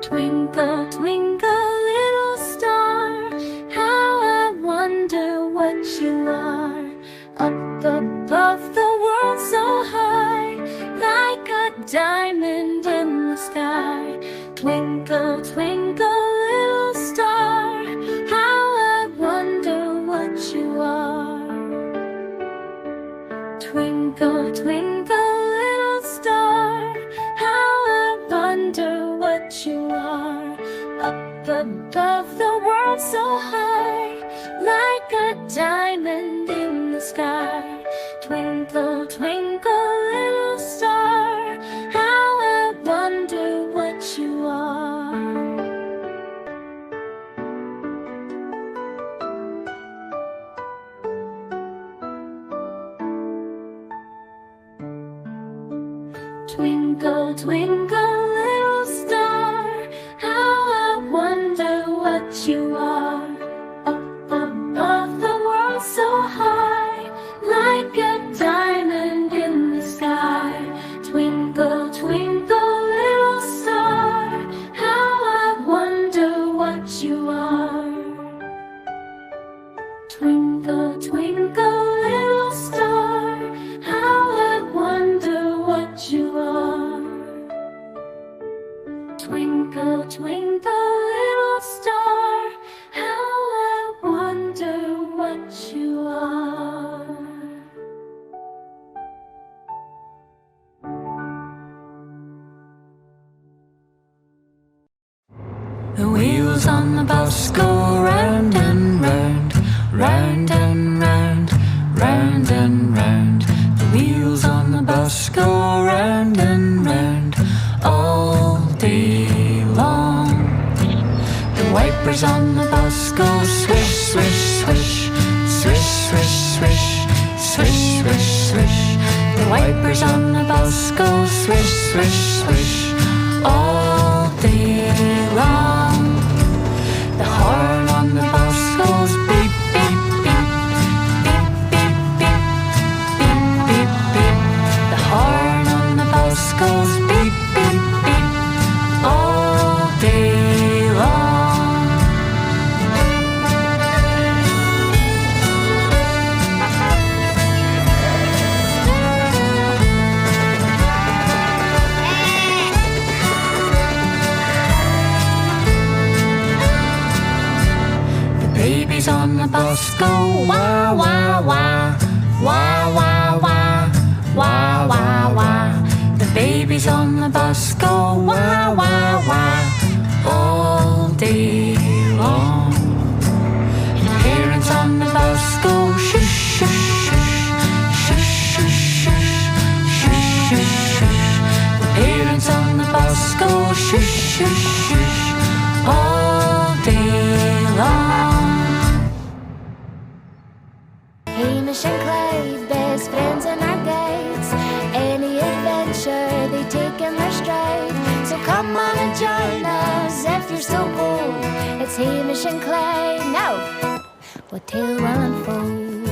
Twinkle, twinkle, little star, how I wonder what you are. Up above the world so high, like a diamond in the sky. Twinkle, twinkle, little star, how I wonder what you are. Twinkle, twinkle, little star, how I wonder what you are. Up above the world so high, like a diamond in the sky. Twinkle, twinkle, little star, how I wonder what you are. Twinkle, twinkle, little star, how I wonder what you are. Up above the world so high, like a diamond in the sky. Twinkle, twinkle, little star, how I wonder what you are. Twinkle, twinkle, little star, how I wonder what you are. Twinkle, twinkle, little star, how I wonder what you are. The wheels on the bus go round and round, round and round, round and round. The wheels on the bus go round and round all day long. The wipers on the bus go swish, swish, swish, swish, swish, swish, swish, swish, swish. The wipers on the bus go swish, swish, swish all day long. The horn on the bus goes beep, beep, beep, beep, beep, beep, beep, beep, beep. The horn on the bus goes beep, beep, beep all day long. Babies on the bus go wah, wah, wah, wah, wah, wah, wah, wah, wah. The babies on the bus go wah, wah, wah all day long. The parents on the bus go shush, shush, shush, shush, shush, shush, shush, shush. The parents on the bus go shush, shush, shush all day long. Hamish and Clyde, best friends and our guides. Any adventure they take in their stride. So come on and join us if you're so bold. It's Hamish and Clyde. Now, what tale will unfold?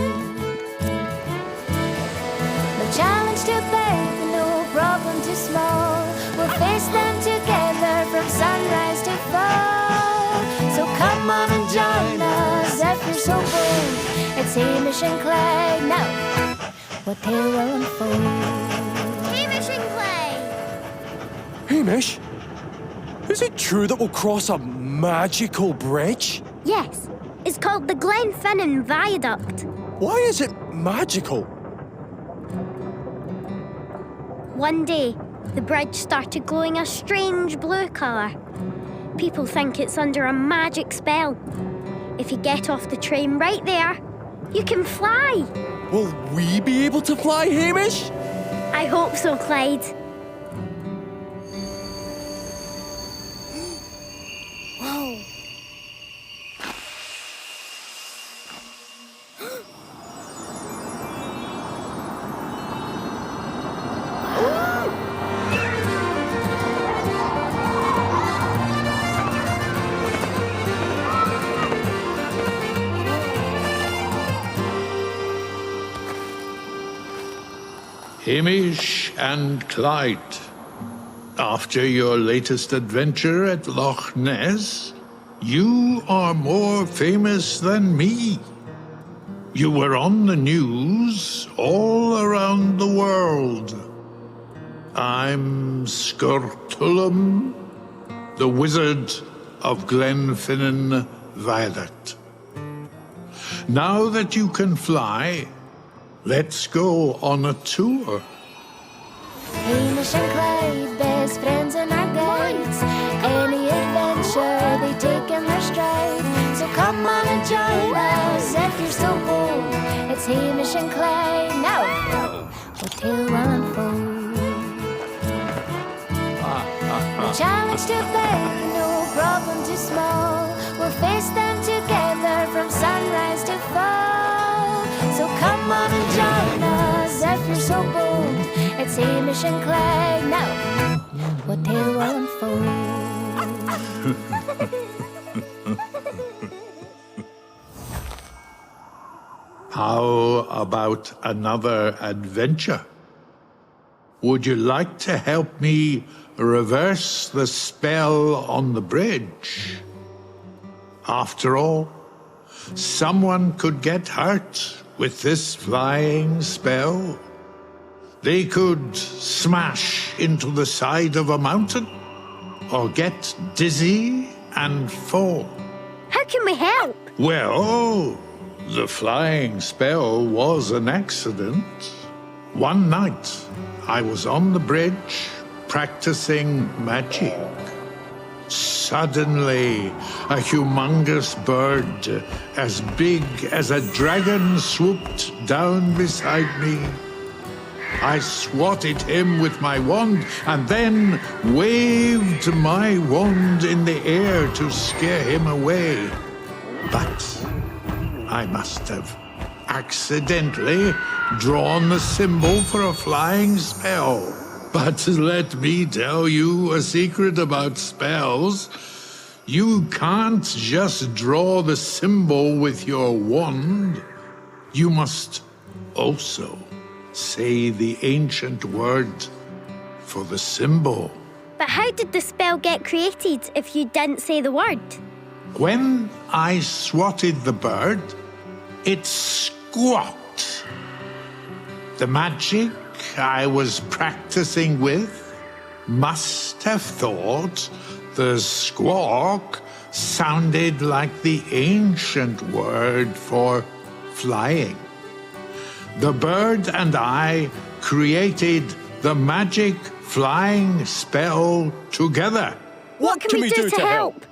No challenge too big, no problem too small. We'll face them together from sunrise to fall. So come on and join us if you're so bold. It's Hamish and Clyde. Now, what tale will unfold? Hamish and Clyde. Hamish, is it true that we'll cross a magical bridge? Yes, it's called the Glenfinnan Viaduct. Why is it magical? One day, the bridge started glowing a strange blue colour. People think it's under a magic spell. If you get off the train right there, you can fly. Will we be able to fly, Hamish? I hope so, Clyde. Whoa. Hamish and Clyde. After your latest adventure at Loch Ness, you are more famous than me. You were on the news all around the world. I'm Skurtulum, the Wizard of Glenfinnan Violet. Now that you can fly, let's go on a tour. Hamish and Clyde, best friends and our guides. Any adventure they take in their stride. So come on and join us if you're so bold. It's Hamish and Clyde. Now, what tale will unfold? No challenge too big, no problem too small. We'll face them together from sunrise to fall. So come on and join us if you're so bold. It's Hamish and Clyde. Now, what tale will unfold? How about another adventure? Would you like to help me reverse the spell on the bridge? After all, someone could get hurt with this flying spell. They could smash into the side of a mountain or get dizzy and fall. How can we help? Well, the flying spell was an accident. One night, I was on the bridge practicing magic. Suddenly, a humongous bird as big as a dragon swooped down beside me. I swatted him with my wand and then waved my wand in the air to scare him away. But I must have accidentally drawn the symbol for a flying spell. But let me tell you a secret about spells. You can't just draw the symbol with your wand. You must also say the ancient word for the symbol. But how did the spell get created if you didn't say the word? When I swatted the bird, it squawked. The magic I was practicing with must have thought the squawk sounded like the ancient word for flying. The bird and I created the magic flying spell together. What can we do to help?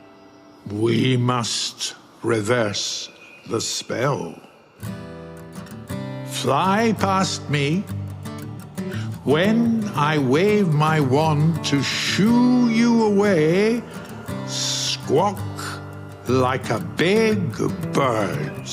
We must reverse the spell. Fly past me. When I wave my wand to shoo you away, squawk like a big bird.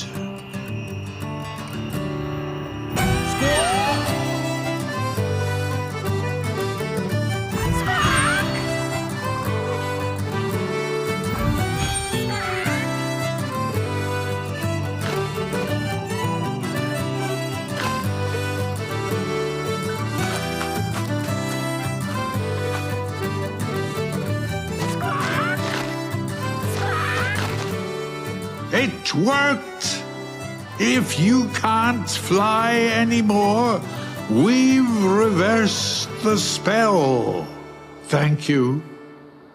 It worked! If you can't fly anymore, we've reversed the spell. Thank you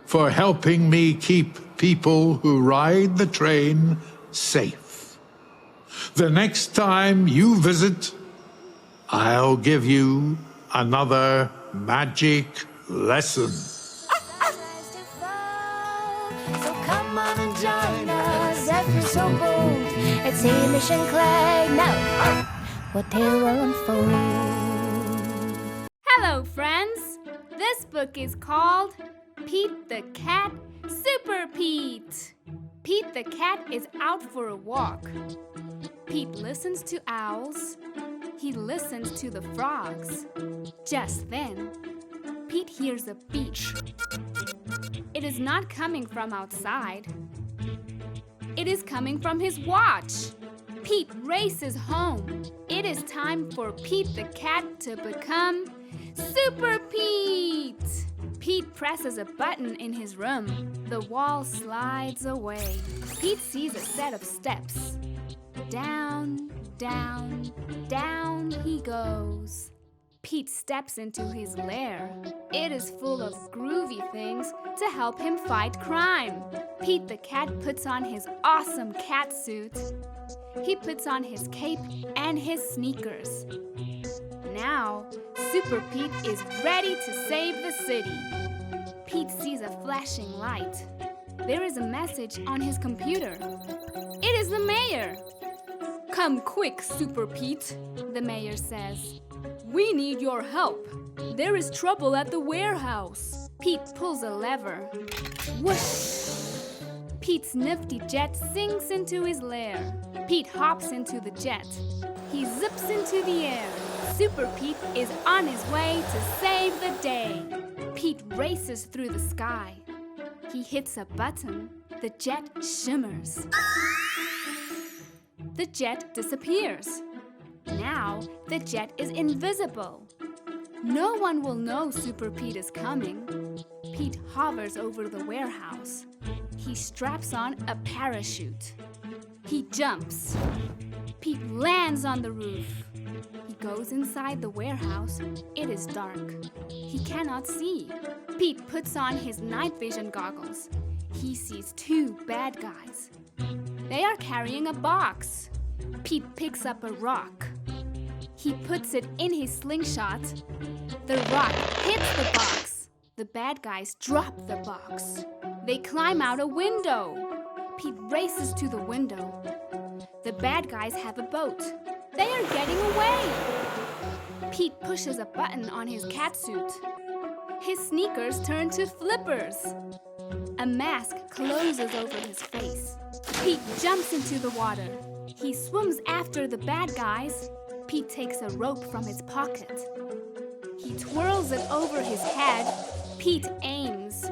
for helping me keep people who ride the train safe. The next time you visit, I'll give you another magic lesson. So come on and join us if you're so bold. It's Hamish and Clyde. Now, what tale will unfold? Hello, friends. This book is called Pete the Cat, Super Pete. Pete the Cat is out for a walk. Pete listens to owls. He listens to the frogs. Just then, Pete hears a beep. It is not coming from outside. It is coming from his watch. Pete races home. It is time for Pete the Cat to become Super Pete. Pete presses a button in his room. The wall slides away. Pete sees a set of steps. Down, down, down he goes. Pete steps into his lair. It is full of groovy things to help him fight crime. Pete the cat puts on his awesome cat suit. He puts on his cape and his sneakers. Now, Super Pete is ready to save the city. Pete sees a flashing light. There is a message on his computer. It is the mayor. "Come quick, Super Pete," the mayor says. "We need your help. There is trouble at the warehouse." Pete pulls a lever. Whoosh! Pete's nifty jet sinks into his lair. Pete hops into the jet. He zips into the air. Super Pete is on his way to save the day. Pete races through the sky. He hits a button. The jet shimmers. The jet disappears. Now the jet is invisible. No one will know Super Pete is coming. Pete hovers over the warehouse. He straps on a parachute. He jumps. Pete lands on the roof. He goes inside the warehouse. It is dark. He cannot see. Pete puts on his night vision goggles. He sees two bad guys. They are carrying a box. Pete picks up a rock. He puts it in his slingshot. The rock hits the box. The bad guys drop the box. They climb out a window. Pete races to the window. The bad guys have a boat. They are getting away. Pete pushes a button on his catsuit. His sneakers turn to flippers. A mask closes over his face. Pete jumps into the water. He swims after the bad guys. Pete takes a rope from his pocket. He twirls it over his head. Pete aims.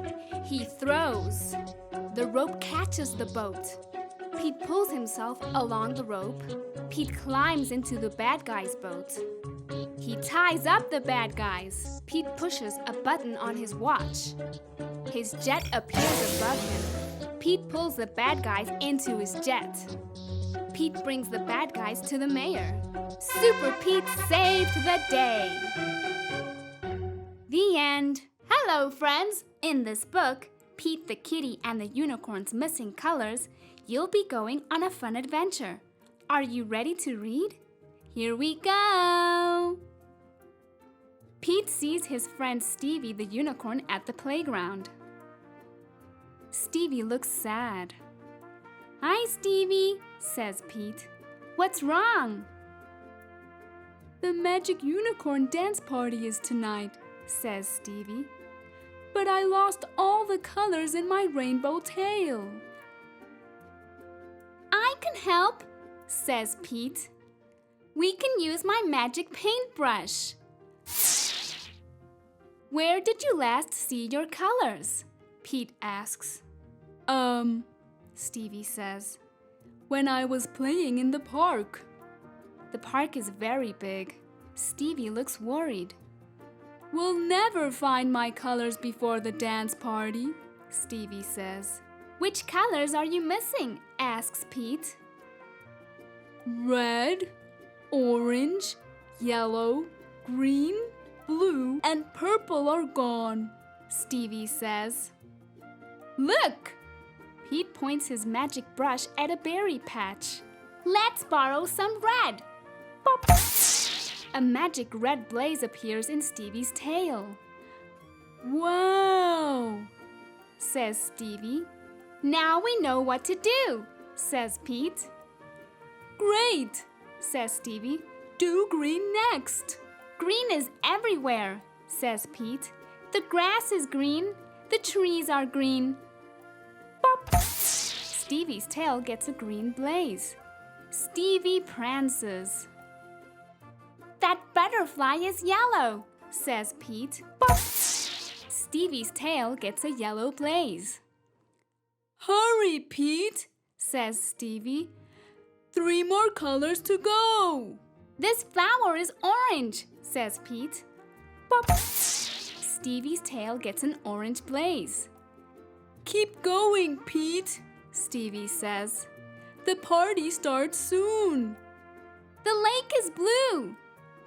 He throws. The rope catches the boat. Pete pulls himself along the rope. Pete climbs into the bad guy's boat. He ties up the bad guys. Pete pushes a button on his watch. His jet appears above him. Pete pulls the bad guys into his jet. Pete brings the bad guys to the mayor. Super Pete saved the day. The end. Hello, friends. In this book, Pete the Kitty and the Unicorn's Missing Colors, you'll be going on a fun adventure. Are you ready to read? Here we go! Pete sees his friend Stevie the Unicorn at the playground. Stevie looks sad. "Hi, Stevie," says Pete. "What's wrong?" "The Magic Unicorn dance party is tonight," says Stevie. "But I lost all the colors in my rainbow tail." "I can help," says Pete. "We can use my magic paintbrush." "Where did you last see your colors?" Pete asks. Stevie says, "When I was playing in the park." The park is very big. Stevie looks worried. "We'll never find my colors before the dance party," Stevie says. "Which colors are you missing?" asks Pete. "Red, orange, yellow, green, blue, and purple are gone," Stevie says. "Look!" Pete points his magic brush at a berry patch. "Let's borrow some red." Pop! A magic red blaze appears in Stevie's tail. "Wow!" says Stevie. "Now we know what to do," says Pete. "Great!" says Stevie. "Do green next." "Green is everywhere," says Pete. "The grass is green. The trees are green." Pop! Stevie's tail gets a green blaze. Stevie prances. "That butterfly is yellow," says Pete. Pop! Stevie's tail gets a yellow blaze. "Hurry, Pete," says Stevie. 3 more colors to go." "This flower is orange," says Pete. Pop! Stevie's tail gets an orange blaze. "Keep going, Pete," Stevie says. "The party starts soon." "The lake is blue,"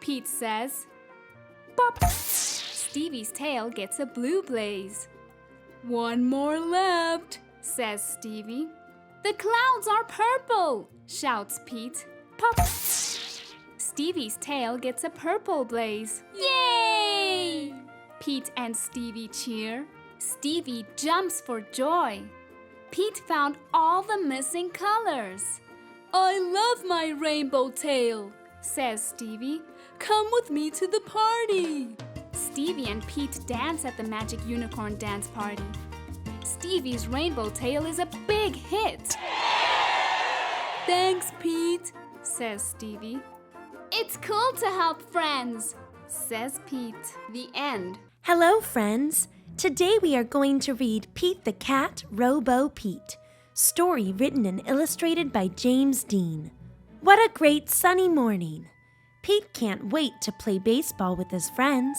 Pete says. Pop! Stevie's tail gets a blue blaze. "One more left," says Stevie. "The clouds are purple," shouts Pete. Pop! Stevie's tail gets a purple blaze. Yay! Pete and Stevie cheer. Stevie jumps for joy. Pete found all the missing colors. "I love my rainbow tail," says Stevie. "Come with me to the party." Stevie and Pete dance at the Magic Unicorn Dance Party. Stevie's rainbow tail is a big hit. "Thanks, Pete," says Stevie. "It's cool to help friends," says Pete. The end. Hello, friends. Today we are going to read Pete the Cat, Robo Pete. Story written and illustrated by James Dean. What a great sunny morning. Pete can't wait to play baseball with his friends.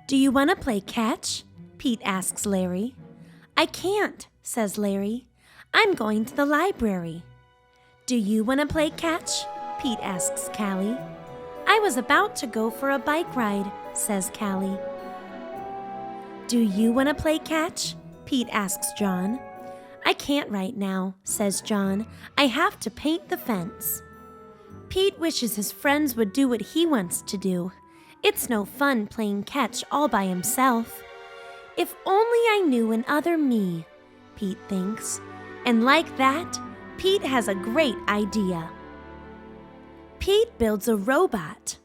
"Do you want to play catch?" Pete asks Larry. "I can't," says Larry. "I'm going to the library." "Do you want to play catch?" Pete asks Callie. "I was about to go for a bike ride," says Callie. "Do you want to play catch?" Pete asks John. "I can't right now," says John. "I have to paint the fence." Pete wishes his friends would do what he wants to do. It's no fun playing catch all by himself. If only I knew another me, Pete thinks. And like that, Pete has a great idea. Pete builds a robot.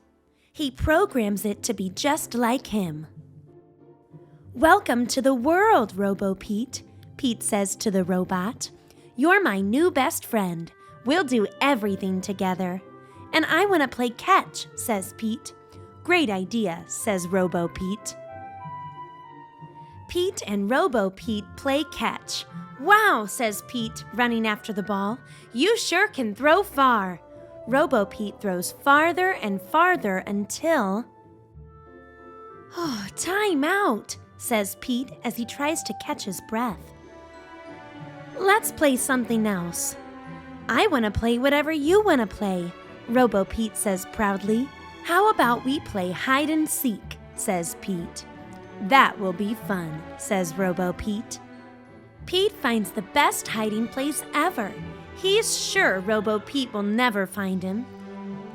He programs it to be just like him. "Welcome to the world, Robo Pete," Pete says to the robot. "You're my new best friend. We'll do everything together." "And I want to play catch," says Pete. "Great idea," says Robo Pete. Pete and Robo Pete play catch. "Wow," says Pete, running after the ball. "You sure can throw far." Robo Pete throws farther and farther until... "Oh, time out," says Pete as he tries to catch his breath. "Let's play something else." "I want to play whatever you want to play," Robo Pete says proudly. "How about we play hide and seek?" says Pete. "That will be fun," says Robo Pete. Pete finds the best hiding place ever. He's sure Robo Pete will never find him.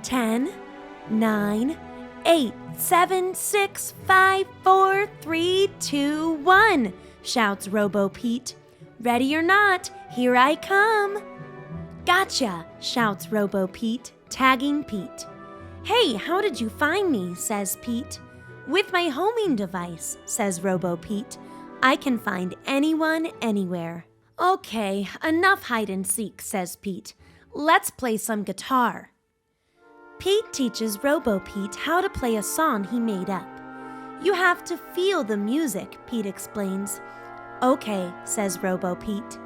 10, 9, 8, 7, 6, 5, 4, 3, 2, 1, shouts Robo Pete. "Ready or not, here I come." "Gotcha," shouts Robo Pete, tagging Pete. "Hey, how did you find me?" says Pete. "With my homing device," says Robo Pete. "I can find anyone, anywhere." "Okay, enough hide and seek," says Pete. "Let's play some guitar." Pete teaches Robo Pete how to play a song he made up. "You have to feel the music," Pete explains. "Okay," says Robo Pete.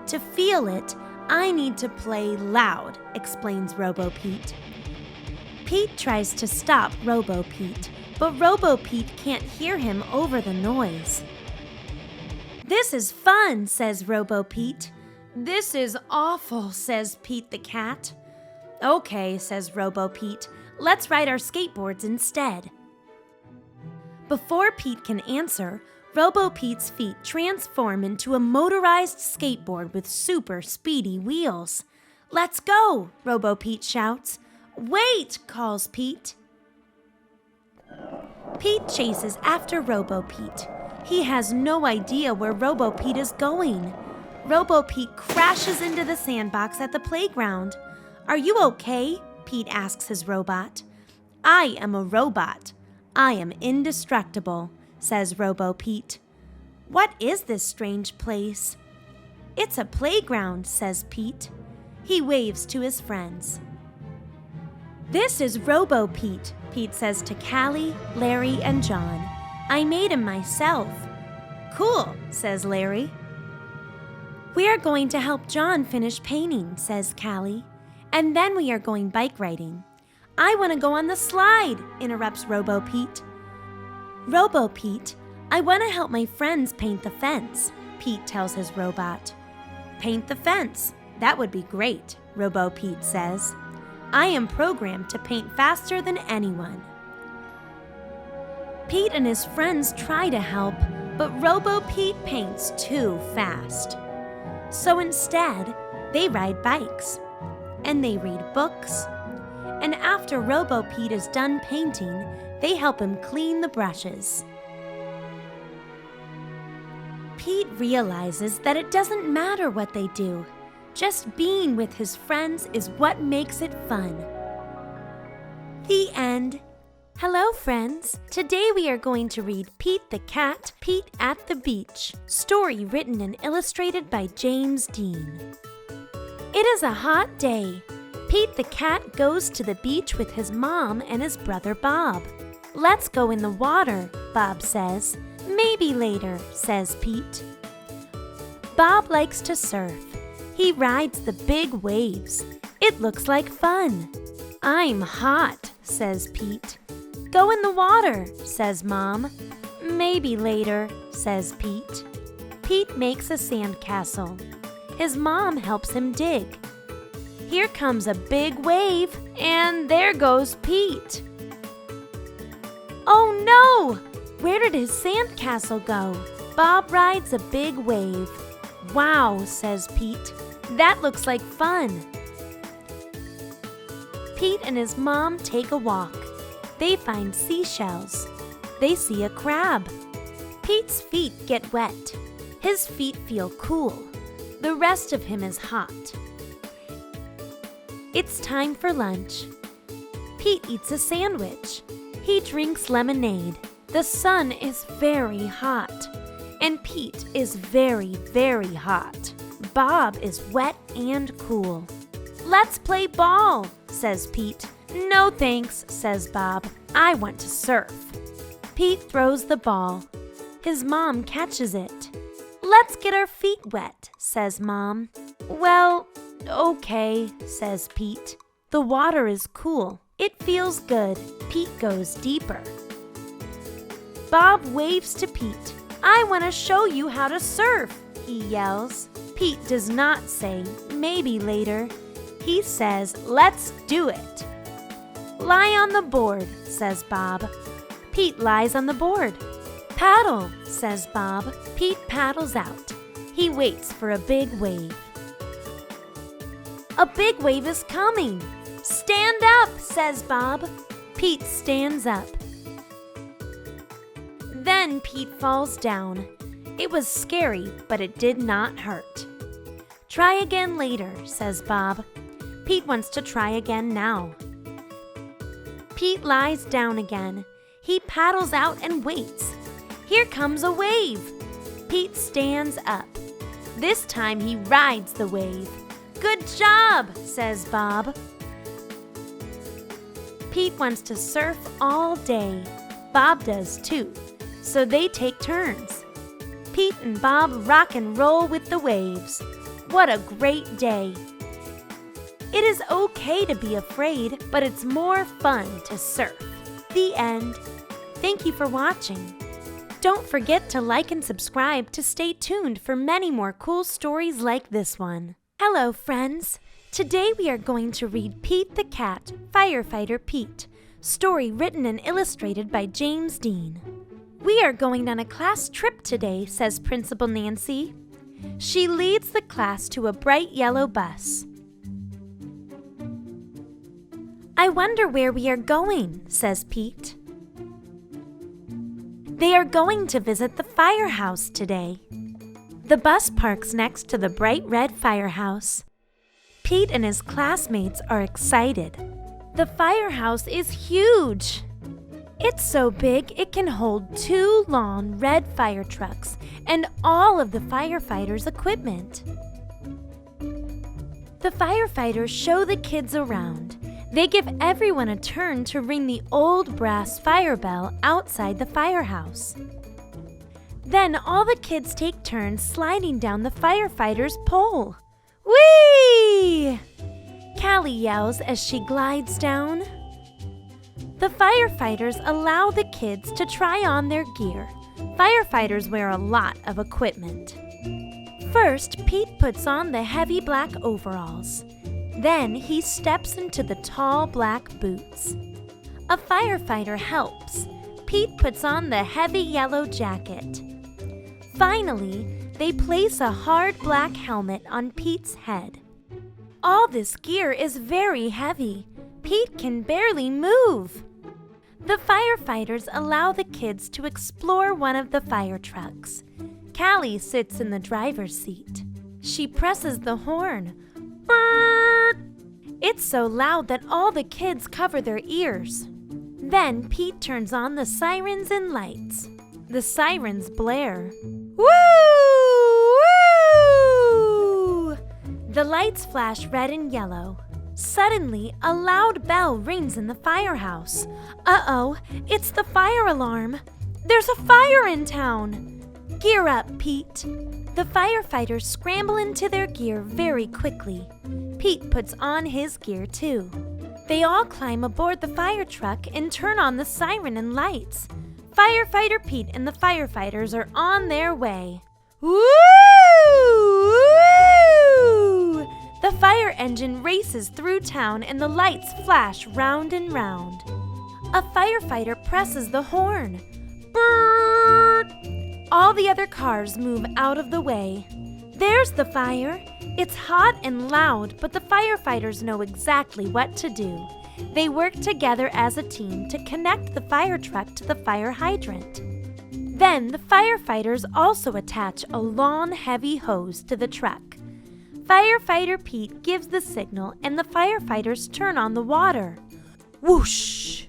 "To feel it, I need to play loud," explains Robo Pete. Pete tries to stop Robo Pete, but Robo Pete can't hear him over the noise. "This is fun," says Robo Pete. "This is awful," says Pete the cat. "Okay," says Robo Pete. "Let's ride our skateboards instead." Before Pete can answer, Robo Pete's feet transform into a motorized skateboard with super speedy wheels. "Let's go," Robo Pete shouts. "Wait," calls Pete. Pete chases after Robo Pete. He has no idea where Robo Pete is going. Robo Pete crashes into the sandbox at the playground. "Are you okay?" Pete asks his robot. "I am a robot. I am indestructible," says Robo Pete. "What is this strange place?" "It's a playground," says Pete. He waves to his friends. "This is Robo Pete," Pete says to Callie, Larry, and John. "I made him myself." "Cool," says Larry. "We are going to help John finish painting," says Callie. "And then we are going bike riding." "I want to go on the slide," interrupts Robo Pete. Robo Pete, I want to help my friends paint the fence, Pete tells his robot. Paint the fence. That would be great, Robo Pete says. I am programmed to paint faster than anyone. Pete and his friends try to help, but Robo Pete paints too fast. So instead, they ride bikes, and they read books, and after Robo Pete is done painting, they help him clean the brushes. Pete realizes that it doesn't matter what they do. Just being with his friends is what makes it fun. The end. Hello, friends. Today we are going to read Pete the Cat, Pete at the Beach. Story written and illustrated by James Dean. It is a hot day. Pete the Cat goes to the beach with his mom and his brother Bob. Let's go in the water, Bob says. Maybe later, says Pete. Bob likes to surf. He rides the big waves. It looks like fun. I'm hot, says Pete. Go in the water, says Mom. Maybe later, says Pete. Pete makes a sandcastle. His mom helps him dig. Here comes a big wave, and there goes Pete. Oh no! Where did his sandcastle go? Bob rides a big wave. Wow, says Pete. That looks like fun. Pete and his mom take a walk. They find seashells. They see a crab. Pete's feet get wet. His feet feel cool. The rest of him is hot. It's time for lunch. Pete eats a sandwich. He drinks lemonade. The sun is very hot. And Pete is very, very hot. Bob is wet and cool. Let's play ball, says Pete. No thanks, says Bob. I want to surf. Pete throws the ball. His mom catches it. Let's get our feet wet, says Mom. Well, okay, says Pete. The water is cool. It feels good. Pete goes deeper. Bob waves to Pete. I want to show you how to surf, he yells. Pete does not say, maybe later. He says, let's do it. Lie on the board, says Bob. Pete lies on the board. Paddle, says Bob. Pete paddles out. He waits for a big wave. A big wave is coming. Stand up, says Bob. Pete stands up. Then Pete falls down. It was scary, but it did not hurt. Try again later, says Bob. Pete wants to try again now. Pete lies down again. He paddles out and waits. Here comes a wave. Pete stands up. This time he rides the wave. Good job, says Bob. Pete wants to surf all day. Bob does too, so they take turns. Pete and Bob rock and roll with the waves. What a great day. It is okay to be afraid, but it's more fun to surf. The end. Thank you for watching. Don't forget to like and subscribe to stay tuned for many more cool stories like this one. Hello, friends. Today we are going to read Pete the Cat, Firefighter Pete. Story written and illustrated by James Dean. We are going on a class trip today, says Principal Nancy. She leads the class to a bright yellow bus. I wonder where we are going, says Pete. They are going to visit the firehouse today. The bus parks next to the bright red firehouse. Pete and his classmates are excited. The firehouse is huge. It's so big it can hold 2 long red fire trucks and all of the firefighters' equipment. The firefighters show the kids around. They give everyone a turn to ring the old brass fire bell outside the firehouse. Then all the kids take turns sliding down the firefighter's pole. Whee! Callie yells as she glides down. The firefighters allow the kids to try on their gear. Firefighters wear a lot of equipment. First, Pete puts on the heavy black overalls. Then he steps into the tall black boots. A firefighter helps. Pete puts on the heavy yellow jacket. Finally, they place a hard black helmet on Pete's head. All this gear is very heavy. Pete can barely move. The firefighters allow the kids to explore one of the fire trucks. Callie sits in the driver's seat. She presses the horn. Brrr! It's so loud that all the kids cover their ears. Then Pete turns on the sirens and lights. The sirens blare. Woo! Woo! The lights flash red and yellow. Suddenly, a loud bell rings in the firehouse. Uh-oh, it's the fire alarm. There's a fire in town. Gear up, Pete. The firefighters scramble into their gear very quickly. Pete puts on his gear too. They all climb aboard the fire truck and turn on the siren and lights. Firefighter Pete and the firefighters are on their way. Woo! Woo! The fire engine races through town and the lights flash round and round. A firefighter presses the horn. Brrr! All the other cars move out of the way. There's the fire. It's hot and loud, but the firefighters know exactly what to do. They work together as a team to connect the fire truck to the fire hydrant. Then the firefighters also attach a long, heavy hose to the truck. Firefighter Pete gives the signal and the firefighters turn on the water. Whoosh!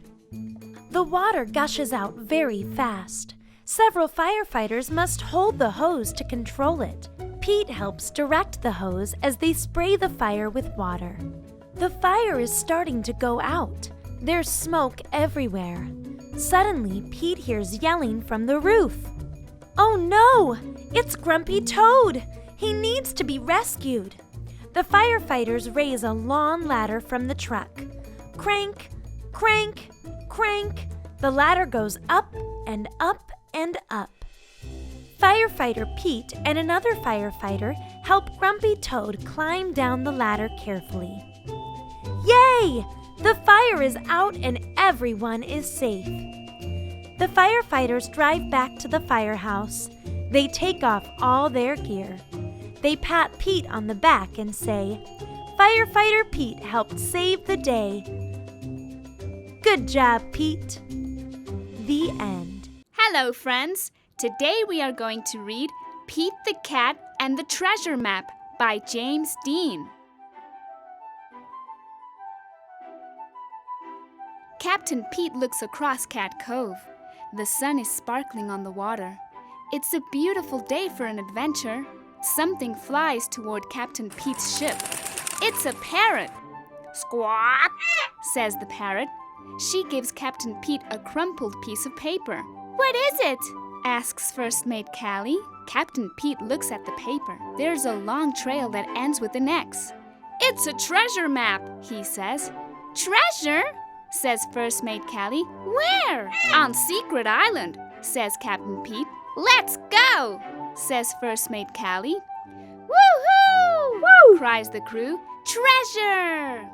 The water gushes out very fast. Several firefighters must hold the hose to control it. Pete helps direct the hose as they spray the fire with water. The fire is starting to go out. There's smoke everywhere. Suddenly, Pete hears yelling from the roof. Oh no! It's Grumpy Toad! He needs to be rescued. The firefighters raise a long ladder from the truck. Crank, crank, crank. The ladder goes up and up and up. Firefighter Pete and another firefighter help Grumpy Toad climb down the ladder carefully. Yay! The fire is out and everyone is safe. The firefighters drive back to the firehouse. They take off all their gear. They pat Pete on the back and say, Firefighter Pete helped save the day. Good job, Pete. The end. Hello, friends. Today we are going to read Pete the Cat and the Treasure Map by James Dean. Captain Pete looks across Cat Cove. The sun is sparkling on the water. It's a beautiful day for an adventure. Something flies toward Captain Pete's ship. It's a parrot. Squawk, says the parrot. She gives Captain Pete a crumpled piece of paper. What is it? Asks First Mate Callie. Captain Pete looks at the paper. There's a long trail that ends with an X. It's a treasure map, he says. Treasure? Says First Mate Callie. Where? On Secret Island, says Captain Pete. Let's go, says First Mate Callie. Woohoo! Woo! Cries the crew. Treasure!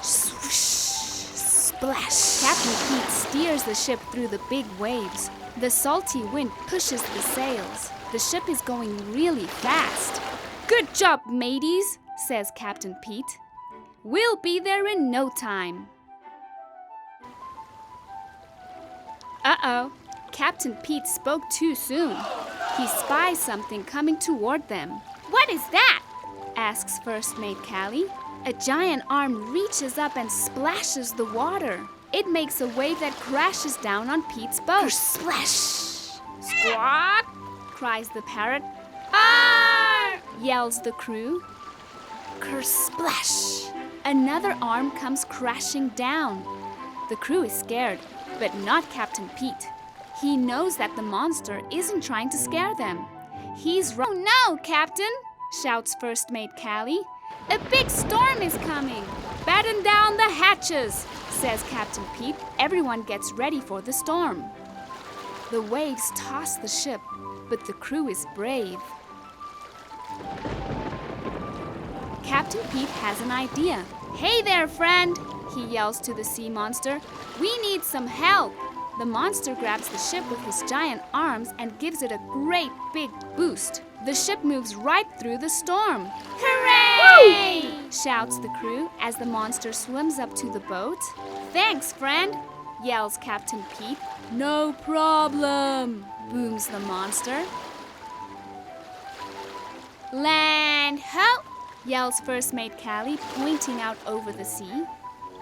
Swoosh! Splash! Captain Pete steers the ship through the big waves. The salty wind pushes the sails. The ship is going really fast. Good job, mateys, says Captain Pete. We'll be there in no time. Uh-oh, Captain Pete spoke too soon. He spies something coming toward them. What is that? Asks First Mate Callie. A giant arm reaches up and splashes the water. It makes a wave that crashes down on Pete's boat. Splash! Squawk! Cries the parrot. Arr! Yells the crew. Kersplash! Another arm comes crashing down. The crew is scared, but not Captain Pete. He knows that the monster isn't trying to scare them. He's Oh no, Captain! Shouts First Mate Callie. A big storm is coming! Batten down the hatches, says Captain Pete. Everyone gets ready for the storm. The waves toss the ship, but the crew is brave. Captain Pete has an idea. Hey there, friend, he yells to the sea monster. We need some help. The monster grabs the ship with his giant arms and gives it a great big boost. The ship moves right through the storm. Hooray! Woo! Shouts the crew as the monster swims up to the boat. Thanks, friend, yells Captain Pete. No problem, booms the monster. Land ho! Yells First Mate Callie, pointing out over the sea.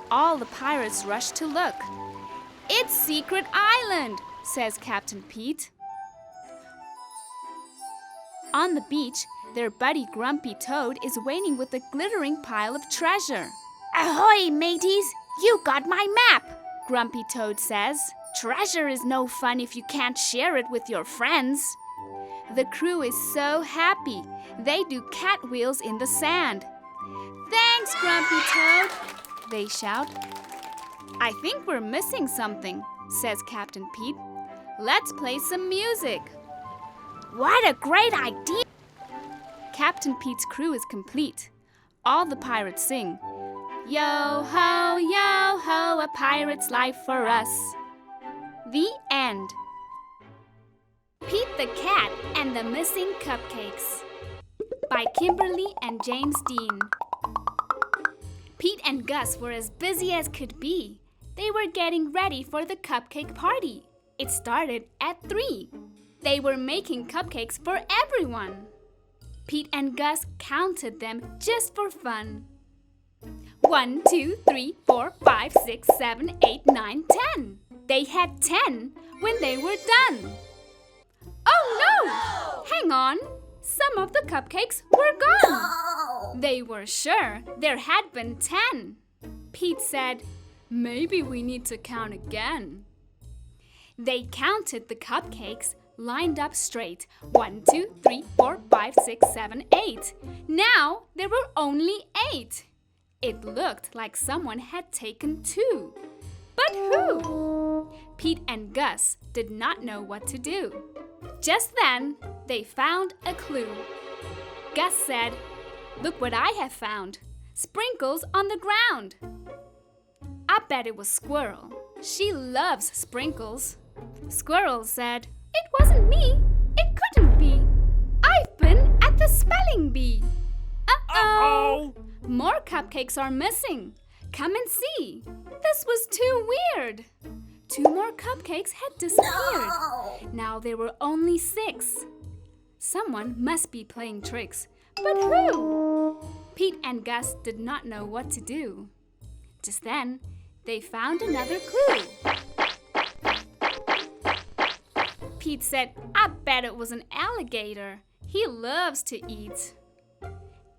All the pirates rush to look. It's Secret Island, says Captain Pete. On the beach, their buddy Grumpy Toad is waiting with a glittering pile of treasure. Ahoy, mateys! You got my map, Grumpy Toad says. Treasure is no fun if you can't share it with your friends. The crew is so happy. They do catwheels in the sand. Thanks, Grumpy Toad, they shout. I think we're missing something, says Captain Pete. Let's play some music. What a great idea! Captain Pete's crew is complete. All the pirates sing, yo ho, a pirate's life for us. The end. Pete the Cat and the Missing Cupcakes by Kimberly and James Dean. Pete and Gus were as busy as could be. They were getting ready for the cupcake party. It started at 3. They were making cupcakes for everyone. Pete and Gus counted them just for fun. 1, 2, 3, 4, 5, 6, 7, 8, 9, 10. They had 10 when they were done. Oh no! Hang on! Some of the cupcakes were gone. They were sure there had been 10. Pete said, maybe we need to count again. They counted the cupcakes, lined up straight. 1, 2, 3, 4, 5, 6, 7, 8. Now there were only 8. It looked like someone had taken 2. But who? Pete and Gus did not know what to do. Just then, they found a clue. Gus said, look what I have found. Sprinkles on the ground. I bet it was Squirrel. She loves sprinkles. Squirrel said, it wasn't me. It couldn't be. I've been at the spelling bee. Uh-oh. More cupcakes are missing. Come and see. This was too weird. 2 more cupcakes had disappeared. Now there were only 6. Someone must be playing tricks. But who? Pete and Gus did not know what to do. Just then, they found another clue. Pete said, I bet it was an alligator. He loves to eat.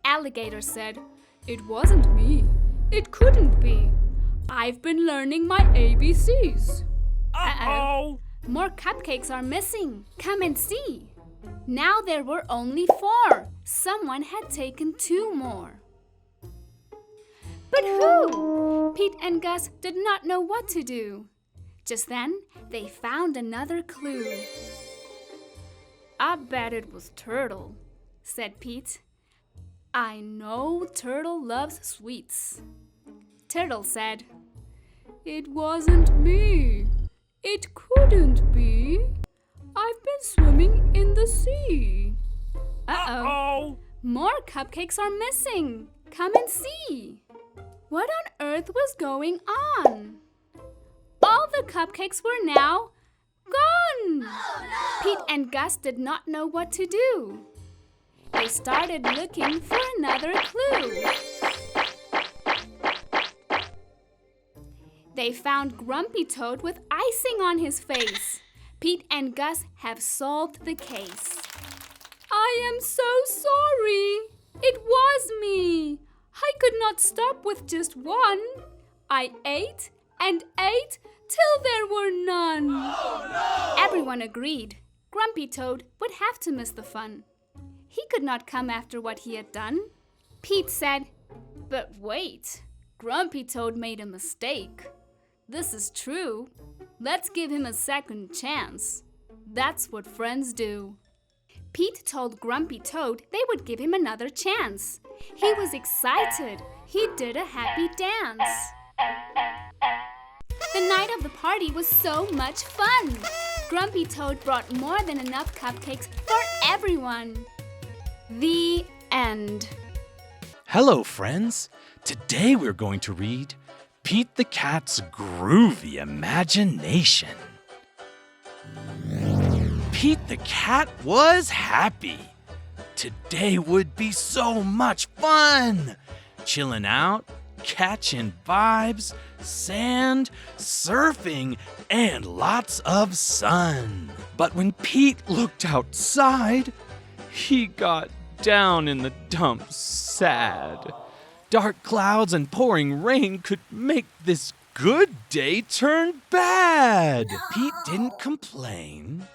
Alligator said, it wasn't me. It couldn't be. I've been learning my ABCs. Uh-oh. More cupcakes are missing. Come and see. Now there were only 4. Someone had taken 2 more. But who? Pete and Gus did not know what to do. Just then, they found another clue. I bet it was Turtle, said Pete. I know Turtle loves sweets. Turtle said, it wasn't me. It couldn't be. I've been swimming in the sea. Uh-oh. More cupcakes are missing. Come and see. What on earth was going on? All the cupcakes were now gone. Oh, no. Pete and Gus did not know what to do. They started looking for another clue. They found Grumpy Toad with icing on his face. Pete and Gus have solved the case. I am so sorry. It was me. I could not stop with just 1. I ate and ate till there were none. Oh, no! Everyone agreed. Grumpy Toad would have to miss the fun. He could not come after what he had done. Pete said, "But wait, Grumpy Toad made a mistake. This is true. Let's give him a second chance. That's what friends do." Pete told Grumpy Toad they would give him another chance. He was excited. He did a happy dance. The night of the party was so much fun. Grumpy Toad brought more than enough cupcakes for everyone. The end. Hello, friends. Today we're going to read Pete the Cat's Groovy Imagination. Pete the Cat was happy. Today would be so much fun. Chilling out, catching vibes, sand, surfing, and lots of sun. But when Pete looked outside, he got down in the dumps sad. Dark clouds and pouring rain could make this good day turn bad. Pete didn't complain.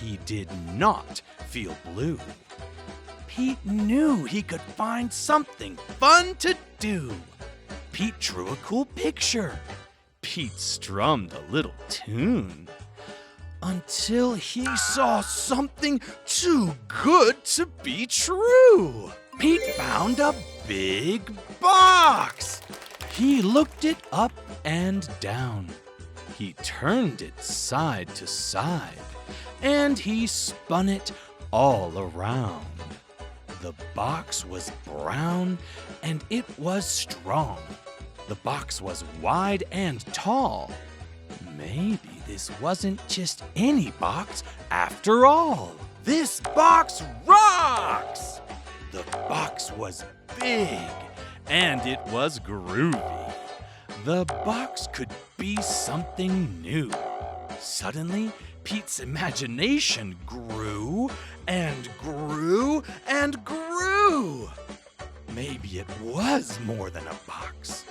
He did not feel blue. Pete knew he could find something fun to do. Pete drew a cool picture. Pete strummed a little tune. Until he saw something too good to be true. Pete found a big box. He looked it up and down. He turned it side to side, and he spun it all around. The box was brown, and it was strong. The box was wide and tall. Maybe this wasn't just any box after all. This box rocks! The box was big, and it was groovy. The box could be something new. Suddenly, Pete's imagination grew and grew and grew. Maybe it was more than a box.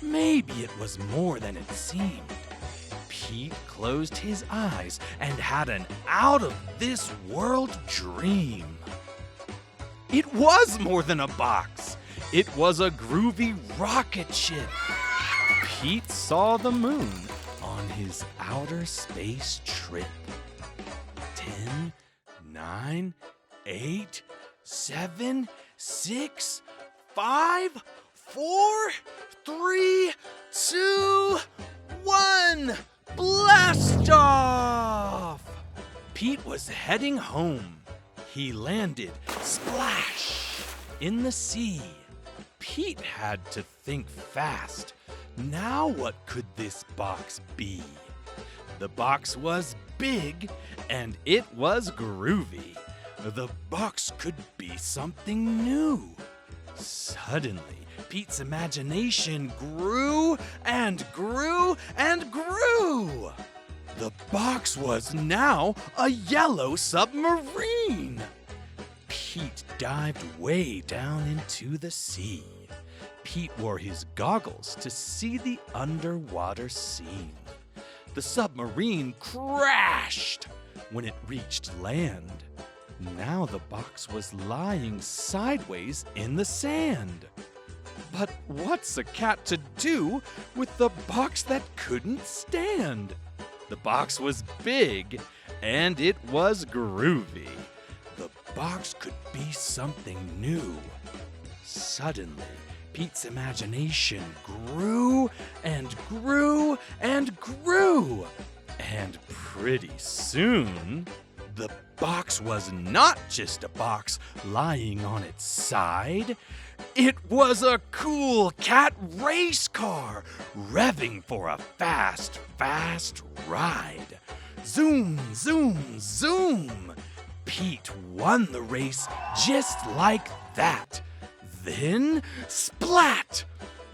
Maybe it was more than it seemed. Pete closed his eyes and had an out-of-this-world dream. It was more than a box. It was a groovy rocket ship. Pete saw the moon on his outer space trip. 10, 9, 8, 7, 6, 5, 4, 3, 2, 1. Blast off! Pete was heading home. He landed splash in the sea. Pete had to think fast. Now what could this box be? The box was big and it was groovy. The box could be something new. Suddenly, Pete's imagination grew and grew and grew. The box was now a yellow submarine. Pete dived way down into the sea. Pete wore his goggles to see the underwater scene. The submarine crashed when it reached land. Now the box was lying sideways in the sand. But what's a cat to do with the box that couldn't stand? The box was big and it was groovy. The box could be something new. Suddenly, Pete's imagination grew and grew and grew. And pretty soon, the box was not just a box lying on its side. It was a cool cat race car revving for a fast, fast ride. Zoom, zoom, zoom. Pete won the race just like that. Then, splat!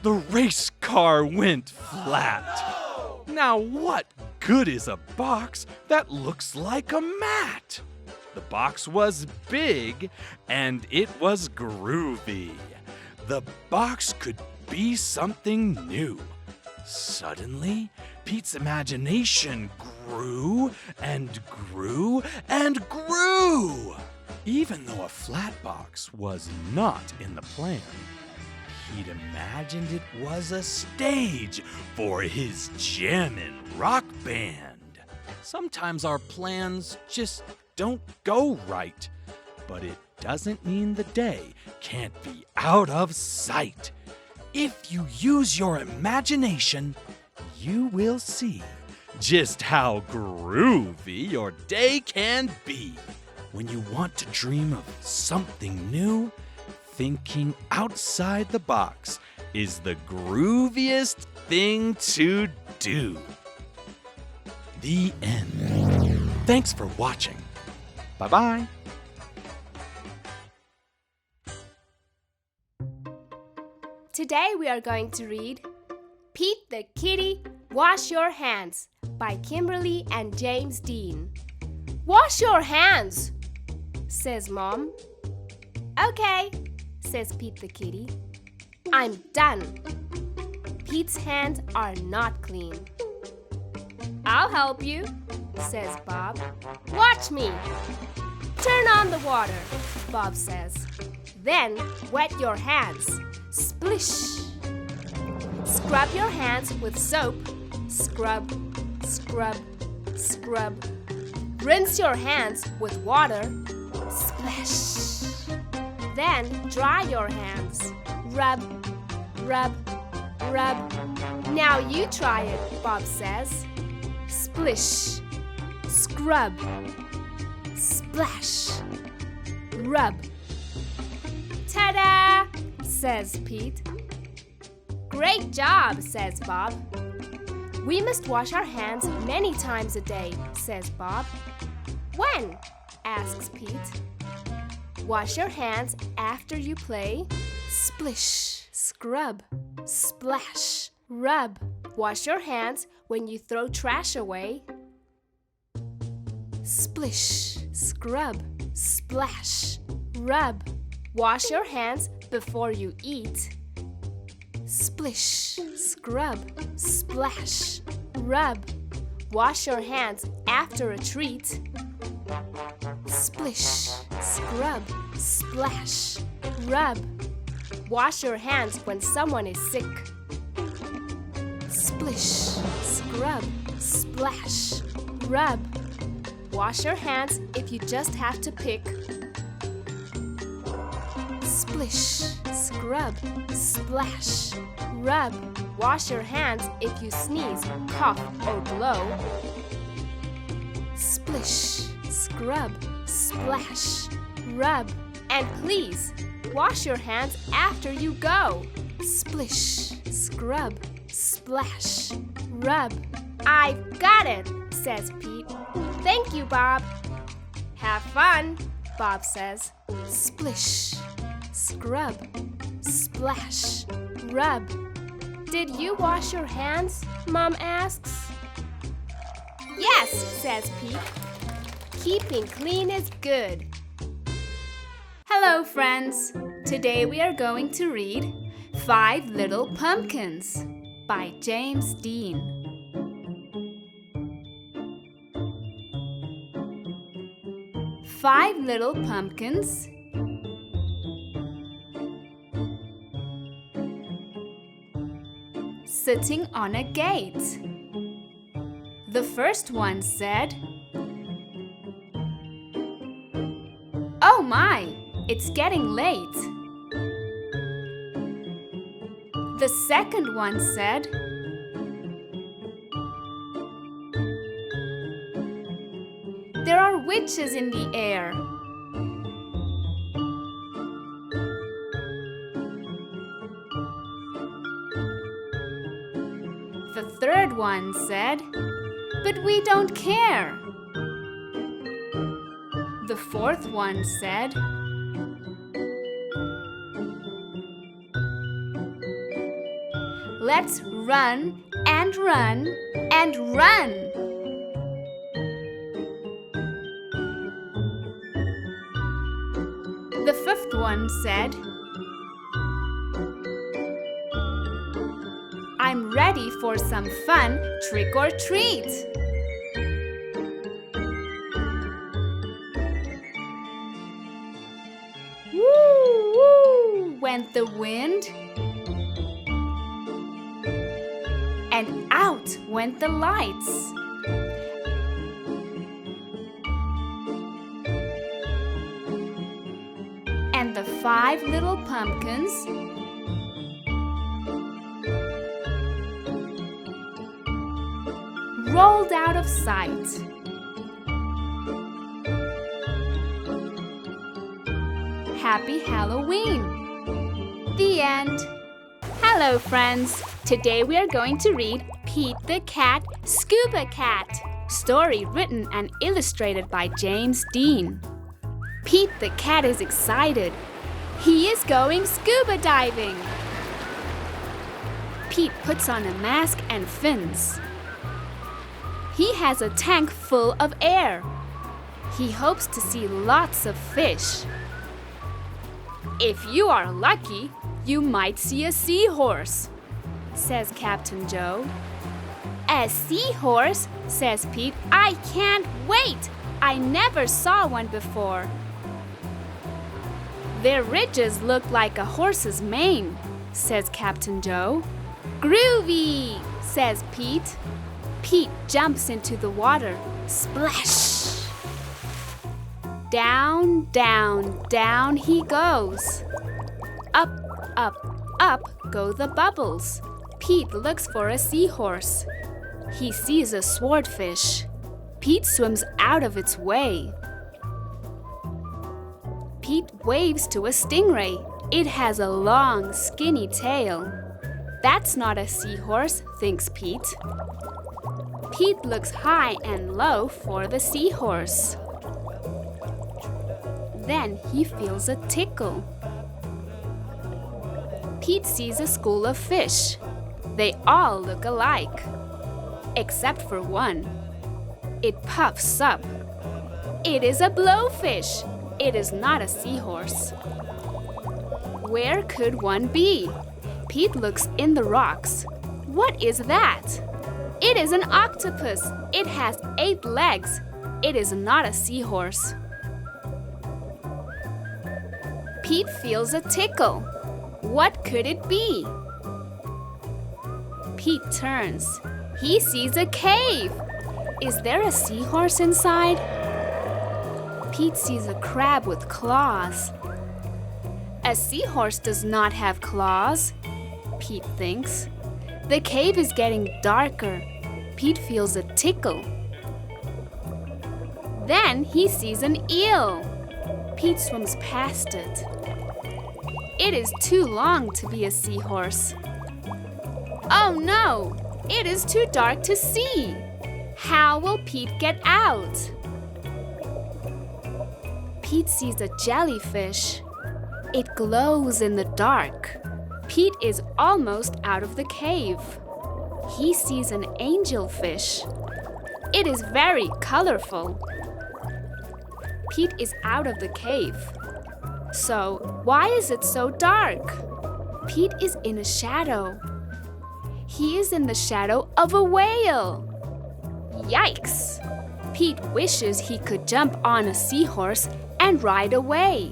The race car went flat. Now what good is a box that looks like a mat? The box was big and it was groovy. The box could be something new. Suddenly, Pete's imagination grew and grew and grew. Even though a flat box was not in the plan, Pete imagined it was a stage for his jammin' rock band. Sometimes our plans just don't go right, but it doesn't mean the day can't be out of sight. If you use your imagination, you will see just how groovy your day can be. When you want to dream of something new, thinking outside the box is the grooviest thing to do. The end. Thanks for watching. Bye-bye. Today we are going to read Pete the Kitty, Wash Your Hands by Kimberly and James Dean. Wash your hands, says Mom. Okay, says Pete the Kitty. I'm done. Pete's hands are not clean. I'll help you, says Bob. Watch me. Turn on the water, Bob says. Then wet your hands. Splish. Scrub your hands with soap. Scrub, scrub, scrub. Rinse your hands with water. Splash. Then dry your hands. Rub, rub, rub. Now you try it, Bob says. Splish. Scrub. Splash. Rub. Ta-da! Says Pete. Great job, says Bob. We must wash our hands many times a day, says Bob. When? Asks Pete. Wash your hands after you play. Splish, scrub, splash, rub. Wash your hands when you throw trash away. Splish, scrub, splash, rub. Wash your hands before you eat. Splish, scrub, splash, rub. Wash your hands after a treat. Splish, scrub, splash, rub. Wash your hands when someone is sick. Splish, scrub, splash, rub. Wash your hands if you just have to pick. Splish, scrub, splash, rub. Wash your hands if you sneeze, cough, or blow. Splish, scrub, splash, rub. And please, wash your hands after you go. Splish, scrub, splash, rub. I've got it, says Pete. Thank you, Bob. Have fun, Bob says. Splish, scrub, splash, rub. Did you wash your hands? Mom asks. Yes, says Pete. Keeping clean is good. Hello, friends. Today we are going to read 5 Little Pumpkins by James Dean. 5 little pumpkins sitting on a gate. The first one said, "Oh my, it's getting late." The second one said, "There are witches in the air." The third one said, "But we don't care." The fourth one said, "Let's run and run and run." The fifth one said, "I'm ready for some fun trick or treat." went the wind, and out went the lights. And the 5 little pumpkins rolled out of sight. Happy Halloween! The end. Hello, friends. Today we are going to read Pete the Cat, Scuba Cat. Story written and illustrated by James Dean. Pete the cat is excited. He is going scuba diving. Pete puts on a mask and fins. He has a tank full of air. He hopes to see lots of fish. If you are lucky, you might see a seahorse, says Captain Joe. A seahorse, says Pete. I can't wait. I never saw one before. Their ridges look like a horse's mane, says Captain Joe. Groovy, says Pete. Pete jumps into the water. Splash! Down, down, down he goes. Up, up, up go the bubbles. Pete looks for a seahorse. He sees a swordfish. Pete swims out of its way. Pete waves to a stingray. It has a long, skinny tail. That's not a seahorse, thinks Pete. Pete looks high and low for the seahorse. Then he feels a tickle. Pete sees a school of fish. They all look alike, except for one. It puffs up. It is a blowfish. It is not a seahorse. Where could one be? Pete looks in the rocks. What is that? It is an octopus. It has 8 legs. It is not a seahorse. Pete feels a tickle. What could it be? Pete turns. He sees a cave. Is there a seahorse inside? Pete sees a crab with claws. A seahorse does not have claws, Pete thinks. The cave is getting darker. Pete feels a tickle. Then he sees an eel. Pete swims past it. It is too long to be a seahorse. Oh no! It is too dark to see. How will Pete get out? Pete sees a jellyfish. It glows in the dark. Pete is almost out of the cave. He sees an angelfish. It is very colorful. Pete is out of the cave. So, why is it so dark? Pete is in a shadow. He is in the shadow of a whale. Yikes! Pete wishes he could jump on a seahorse and ride away.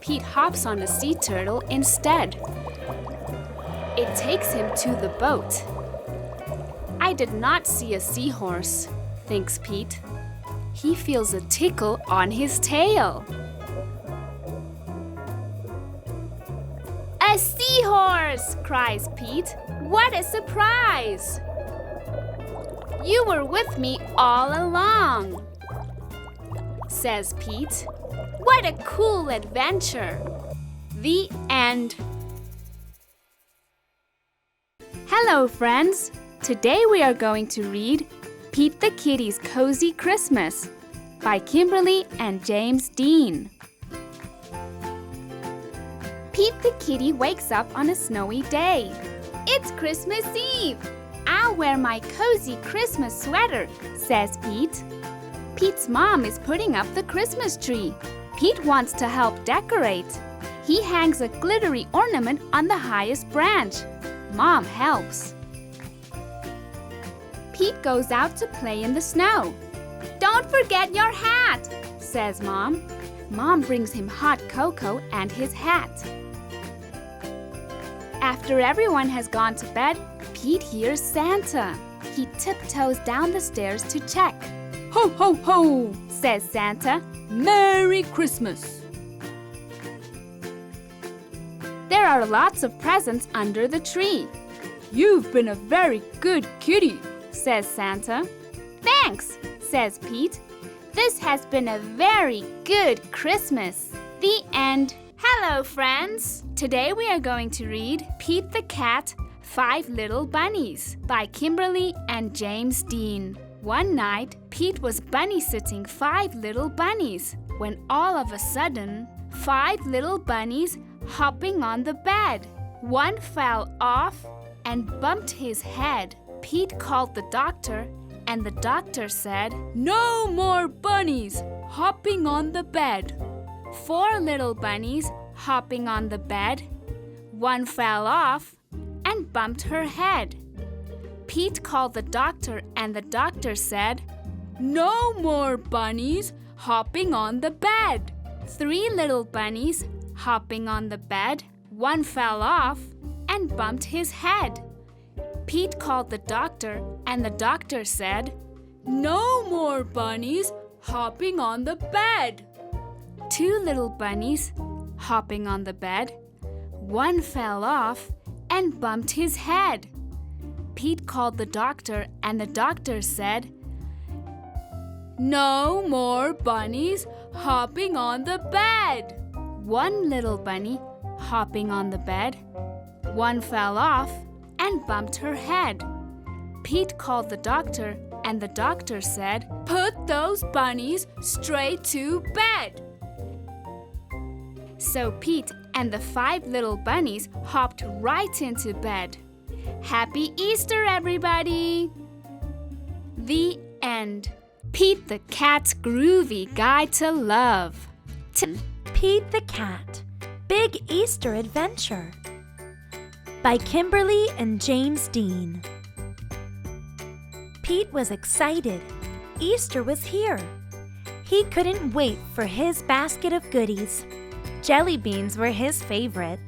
Pete hops on a sea turtle instead. It takes him to the boat. I did not see a seahorse, thinks Pete. He feels a tickle on his tail. A seahorse! Cries Pete. What a surprise! You were with me all along, says Pete. What a cool adventure! The end. Hello, friends! Today we are going to read Pete the Kitty's Cozy Christmas by Kimberly and James Dean. Pete the Kitty wakes up on a snowy day. It's Christmas Eve! I'll wear my cozy Christmas sweater, says Pete. Pete's mom is putting up the Christmas tree. Pete wants to help decorate. He hangs a glittery ornament on the highest branch. Mom helps. Pete goes out to play in the snow. Don't forget your hat, says Mom. Mom brings him hot cocoa and his hat. After everyone has gone to bed, Pete hears Santa. He tiptoes down the stairs to check. Ho, ho, ho, Says Santa. Merry Christmas. There are lots of presents under the tree. You've been a very good kitty. Says Santa. Thanks, says Pete. This has been a very good Christmas. The end. Hello, friends. Today we are going to read Pete the Cat, 5 Little Bunnies by Kimberly and James Dean. One night, Pete was bunny-sitting 5 little bunnies when all of a sudden, 5 little bunnies hopping on the bed. One fell off and bumped his head. Pete called the doctor, and the doctor said, No more bunnies hopping on the bed. 4 little bunnies hopping on the bed. One fell off and bumped her head. Pete called the doctor, and the doctor said, No more bunnies hopping on the bed. 3 little bunnies hopping on the bed. One fell off and bumped his head. Pete called the doctor, and the doctor said, No more bunnies hopping on the bed. 2 little bunnies hopping on the bed. One fell off and bumped his head. Pete called the doctor, and the doctor said, No more bunnies hopping on the bed. 1 little bunny hopping on the bed. One fell off and bumped her head. Pete called the doctor, and the doctor said, Put those bunnies straight to bed. So Pete and the 5 little bunnies hopped right into bed. Happy Easter, everybody! The end. Pete the Cat's Groovy Guide to Love. Pete the Cat, Big Easter Adventure by Kimberly and James Dean. Pete was excited. Easter was here. He couldn't wait for his basket of goodies. Jelly beans were his favorite.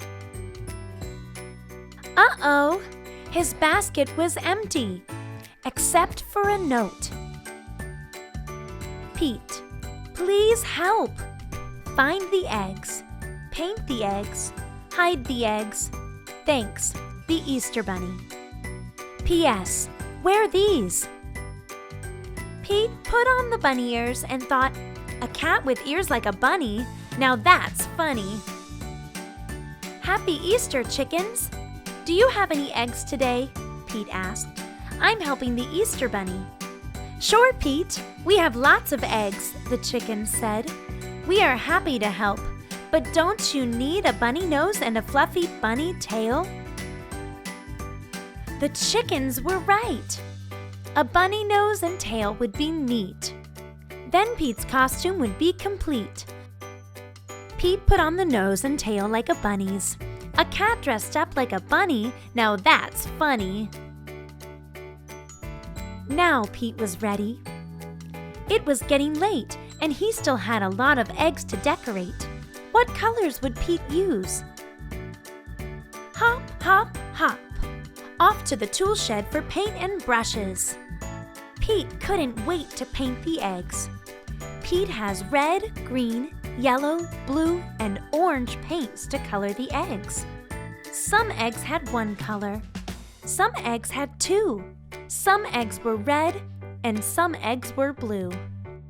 Uh-oh! His basket was empty, except for a note. Pete, please help. Find the eggs, paint the eggs, hide the eggs. Thanks, the Easter Bunny. P.S. Wear these. Pete put on the bunny ears and thought, a cat with ears like a bunny? Now that's funny. Happy Easter, chickens! Do you have any eggs today? Pete asked. I'm helping the Easter Bunny. Sure, Pete. We have lots of eggs, the chickens said. We are happy to help, but don't you need a bunny nose and a fluffy bunny tail? The chickens were right. A bunny nose and tail would be neat. Then Pete's costume would be complete. Pete put on the nose and tail like a bunny's. A cat dressed up like a bunny, now that's funny. Now Pete was ready. It was getting late, and he still had a lot of eggs to decorate. What colors would Pete use? Hop, hop, hop. Off to the tool shed for paint and brushes. Pete couldn't wait to paint the eggs. Pete has red, green, yellow, blue, and orange paints to color the eggs. Some eggs had 1 color. Some eggs had 2. Some eggs were red, and some eggs were blue.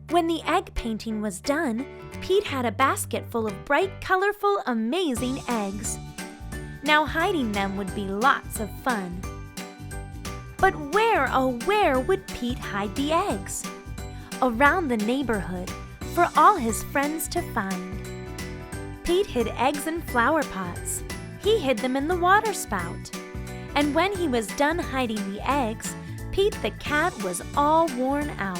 When the egg painting was done, Pete had a basket full of bright, colorful, amazing eggs. Now hiding them would be lots of fun. But where, oh where would Pete hide the eggs? Around the neighborhood, for all his friends to find. Pete hid eggs in flower pots. He hid them in the water spout. And when he was done hiding the eggs, Pete the cat was all worn out.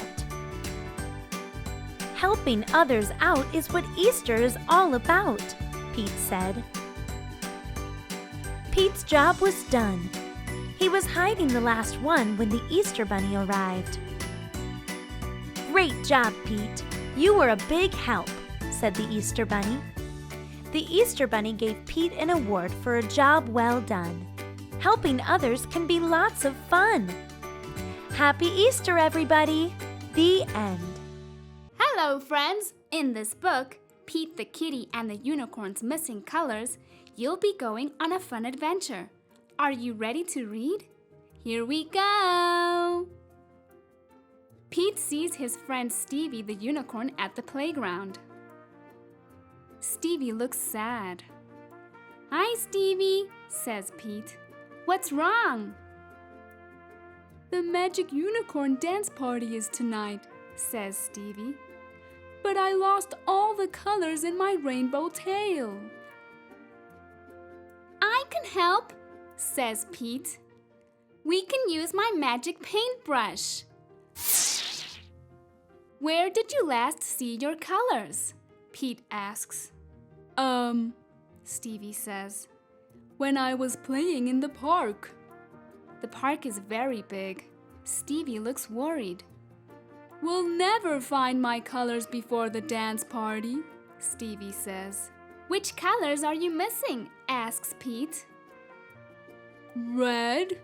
Helping others out is what Easter is all about, Pete said. Pete's job was done. He was hiding the last one when the Easter Bunny arrived. Great job, Pete. You were a big help, said the Easter Bunny. The Easter Bunny gave Pete an award for a job well done. Helping others can be lots of fun. Happy Easter, everybody! The end. Hello, friends! In this book, Pete the Kitty and the Unicorn's Missing Colors, you'll be going on a fun adventure. Are you ready to read? Here we go! Pete sees his friend Stevie the unicorn at the playground. Stevie looks sad. Hi, Stevie, says Pete. What's wrong? The magic unicorn dance party is tonight, says Stevie. But I lost all the colors in my rainbow tail. I can help, says Pete. We can use my magic paintbrush. Where did you last see your colors? Pete asks. Stevie says, when I was playing in the park. The park is very big. Stevie looks worried. We'll never find my colors before the dance party, Stevie says. Which colors are you missing? Asks Pete. Red,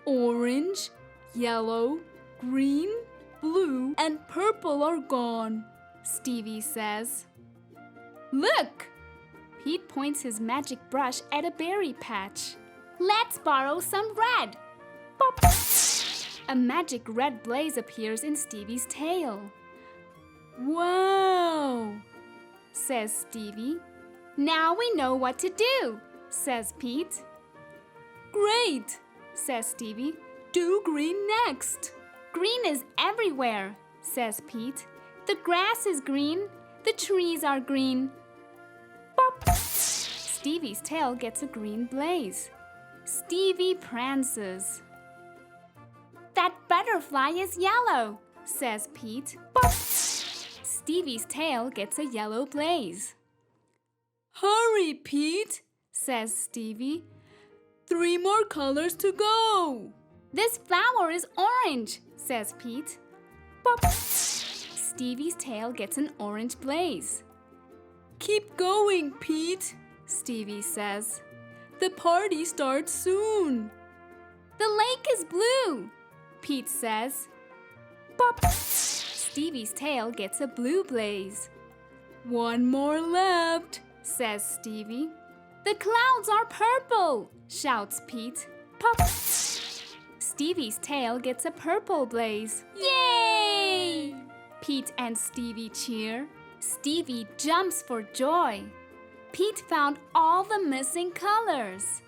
orange, yellow, green, blue, and purple are gone, Stevie says. Look! Pete points his magic brush at a berry patch. Let's borrow some red. Pop! A magic red blaze appears in Stevie's tail. Wow! Says Stevie. Now we know what to do, says Pete. Great, says Stevie. Do green next. Green is everywhere, says Pete. The grass is green. The trees are green. Pop! Stevie's tail gets a green blaze. Stevie prances. That butterfly is yellow, says Pete. Pop! Stevie's tail gets a yellow blaze. Hurry, Pete, says Stevie. 3 more colors to go. This flower is orange, says Pete. Pop! Stevie's tail gets an orange blaze. Keep going, Pete, Stevie says. The party starts soon. The lake is blue, Pete says. Pop! Stevie's tail gets a blue blaze. 1 more left, says Stevie. The clouds are purple, shouts Pete. Pop! Stevie's tail gets a purple blaze. Yay! Pete and Stevie cheer. Stevie jumps for joy. Pete found all the missing colors.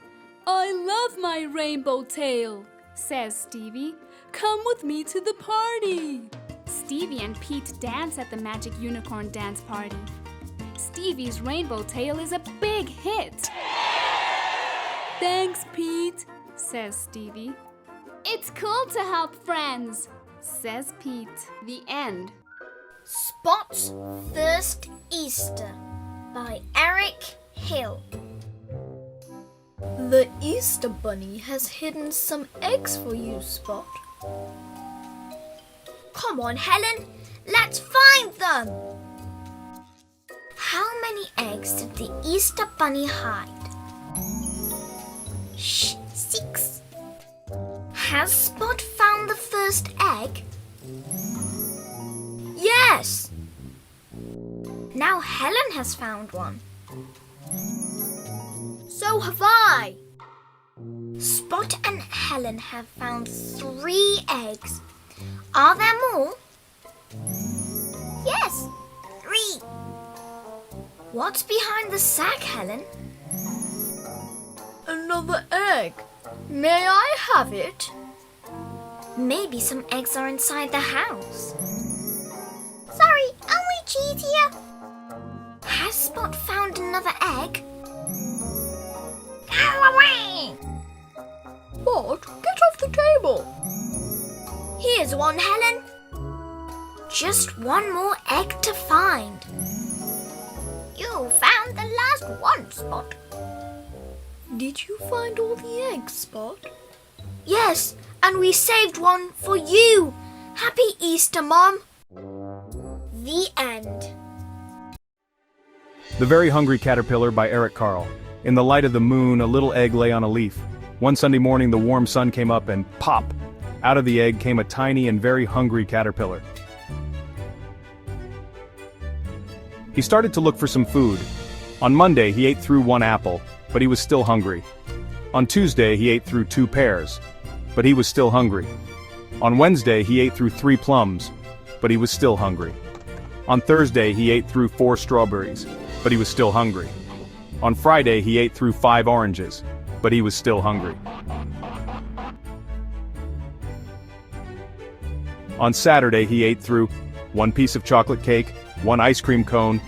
I love my rainbow tail, says Stevie. Come with me to the party. Stevie and Pete dance at the magic unicorn dance party. Stevie's rainbow tail is a big hit. Thanks, Pete, says Stevie. It's cool to help friends, says Pete. The end. Spot's First Easter by Eric Hill. The Easter Bunny has hidden some eggs for you, Spot. Come on, Helen, let's find them. How many eggs did the Easter Bunny hide? Shh, 6. Has Spot found the first egg? Yes! Now Helen has found one. So have I. Spot and Helen have found 3 eggs. Are there more? Yes, 3. What's behind the sack, Helen? Another egg. May I have it? Maybe some eggs are inside the house. Sorry, only cheese here. Has Spot found another egg? Go away! Spot, get off the table. Here's one, Helen. Just 1 more egg to find. You found the last one, Spot. Did you find all the eggs, Spot? Yes, and we saved one for you. Happy Easter, Mom. The end. The Very Hungry Caterpillar by Eric Carle. In the light of the moon, a little egg lay on a leaf. One Sunday morning, the warm sun came up and pop! Out of the egg came a tiny and very hungry caterpillar. He started to look for some food. On Monday, he ate through 1 apple, but he was still hungry. On Tuesday, he ate through 2 pears, but he was still hungry. On Wednesday, he ate through 3 plums, but he was still hungry. On Thursday, he ate through 4 strawberries, but he was still hungry. On Friday, he ate through 5 oranges, but he was still hungry. On Saturday, he ate through 1 piece of chocolate cake, 1 ice cream cone,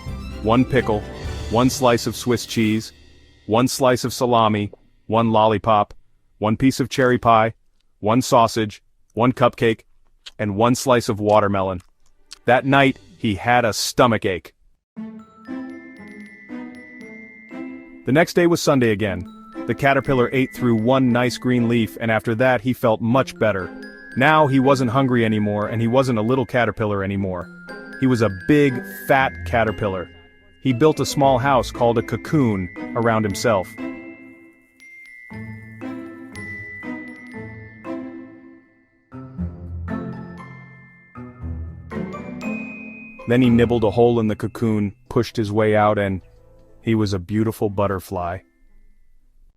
1 pickle, 1 slice of Swiss cheese, 1 slice of salami, 1 lollipop, 1 piece of cherry pie, 1 sausage, 1 cupcake, and 1 slice of watermelon. That night, he had a stomachache. The next day was Sunday again. The caterpillar ate through 1 nice green leaf, and after that he felt much better. Now he wasn't hungry anymore, and he wasn't a little caterpillar anymore. He was a big, fat caterpillar. He built a small house called a cocoon around himself. Then he nibbled a hole in the cocoon, pushed his way out, and he was a beautiful butterfly.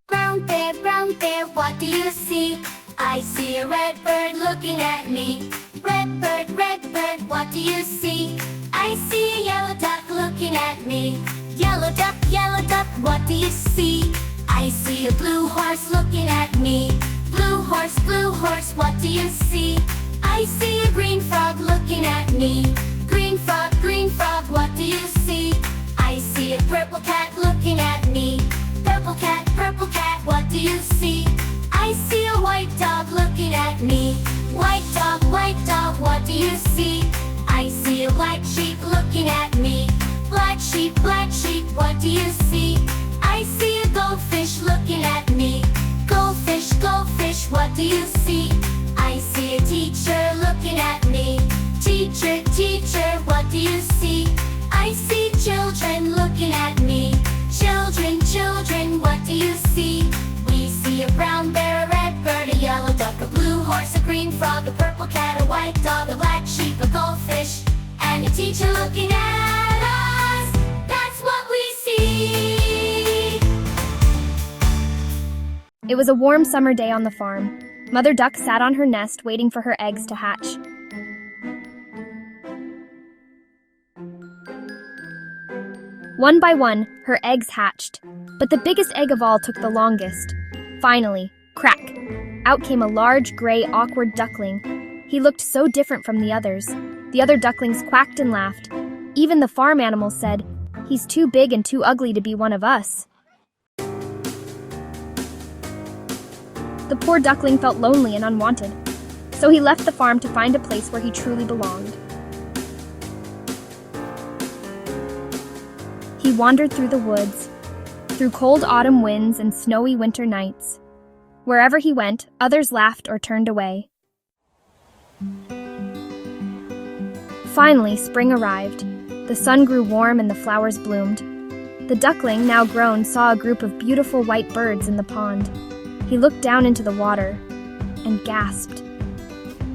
Brown bear, what do you see? I see a red bird looking at me. Red bird, what do you see? I see a yellow duck looking at me. Yellow duck, what do you see? I see a blue horse looking at me. Blue horse, what do you see? I see a green frog looking at me. Green frog, what do you see? I see a purple cat looking at me. Purple cat, what do you see? I see a white dog looking at me. White dog, what do you see? I see a black sheep looking at me. Black sheep, what do you see? I see a goldfish looking at me. Goldfish, what do you see? I see a teacher looking at me. Teacher, what do you see? I see children looking at me. Children, what do you see? We see a brown bear, a red bird, a yellow duck, a blue horse, a green frog, a purple cat, a white dog, a black sheep, a goldfish, and a teacher looking at us. That's what we see. It was a warm summer day on the farm. Mother Duck sat on her nest waiting for her eggs to hatch. One by one, her eggs hatched, but the biggest egg of all took the longest. Finally, crack! Out came a large, gray, awkward duckling. He looked so different from the others. The other ducklings quacked and laughed. Even the farm animals said, "He's too big and too ugly to be one of us." The poor duckling felt lonely and unwanted, so he left the farm to find a place where he truly belonged. He wandered through the woods, through cold autumn winds and snowy winter nights. Wherever he went, others laughed or turned away. Finally, spring arrived. The sun grew warm and the flowers bloomed. The duckling, now grown, saw a group of beautiful white birds in the pond. He looked down into the water and gasped.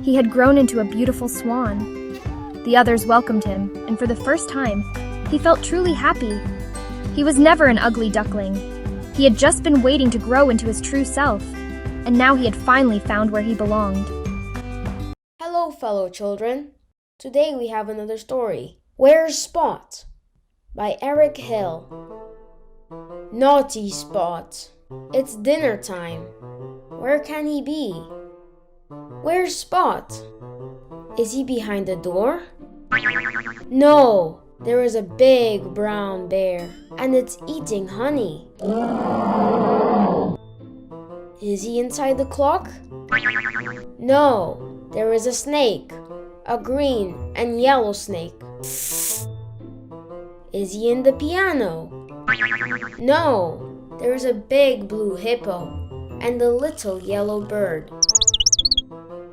He had grown into a beautiful swan. The others welcomed him, and for the first time, he felt truly happy. He was never an ugly duckling. He had just been waiting to grow into his true self, and now he had finally found where he belonged. Hello, fellow children. Today we have another story. Where's Spot? By Eric Hill. Naughty Spot. It's dinner time. Where can he be? Where's Spot? Is he behind the door? No, there is a big brown bear, and it's eating honey. Is he inside the clock? No, there is a snake, a green and yellow snake. Is he in the piano? No, there is a big blue hippo and a little yellow bird.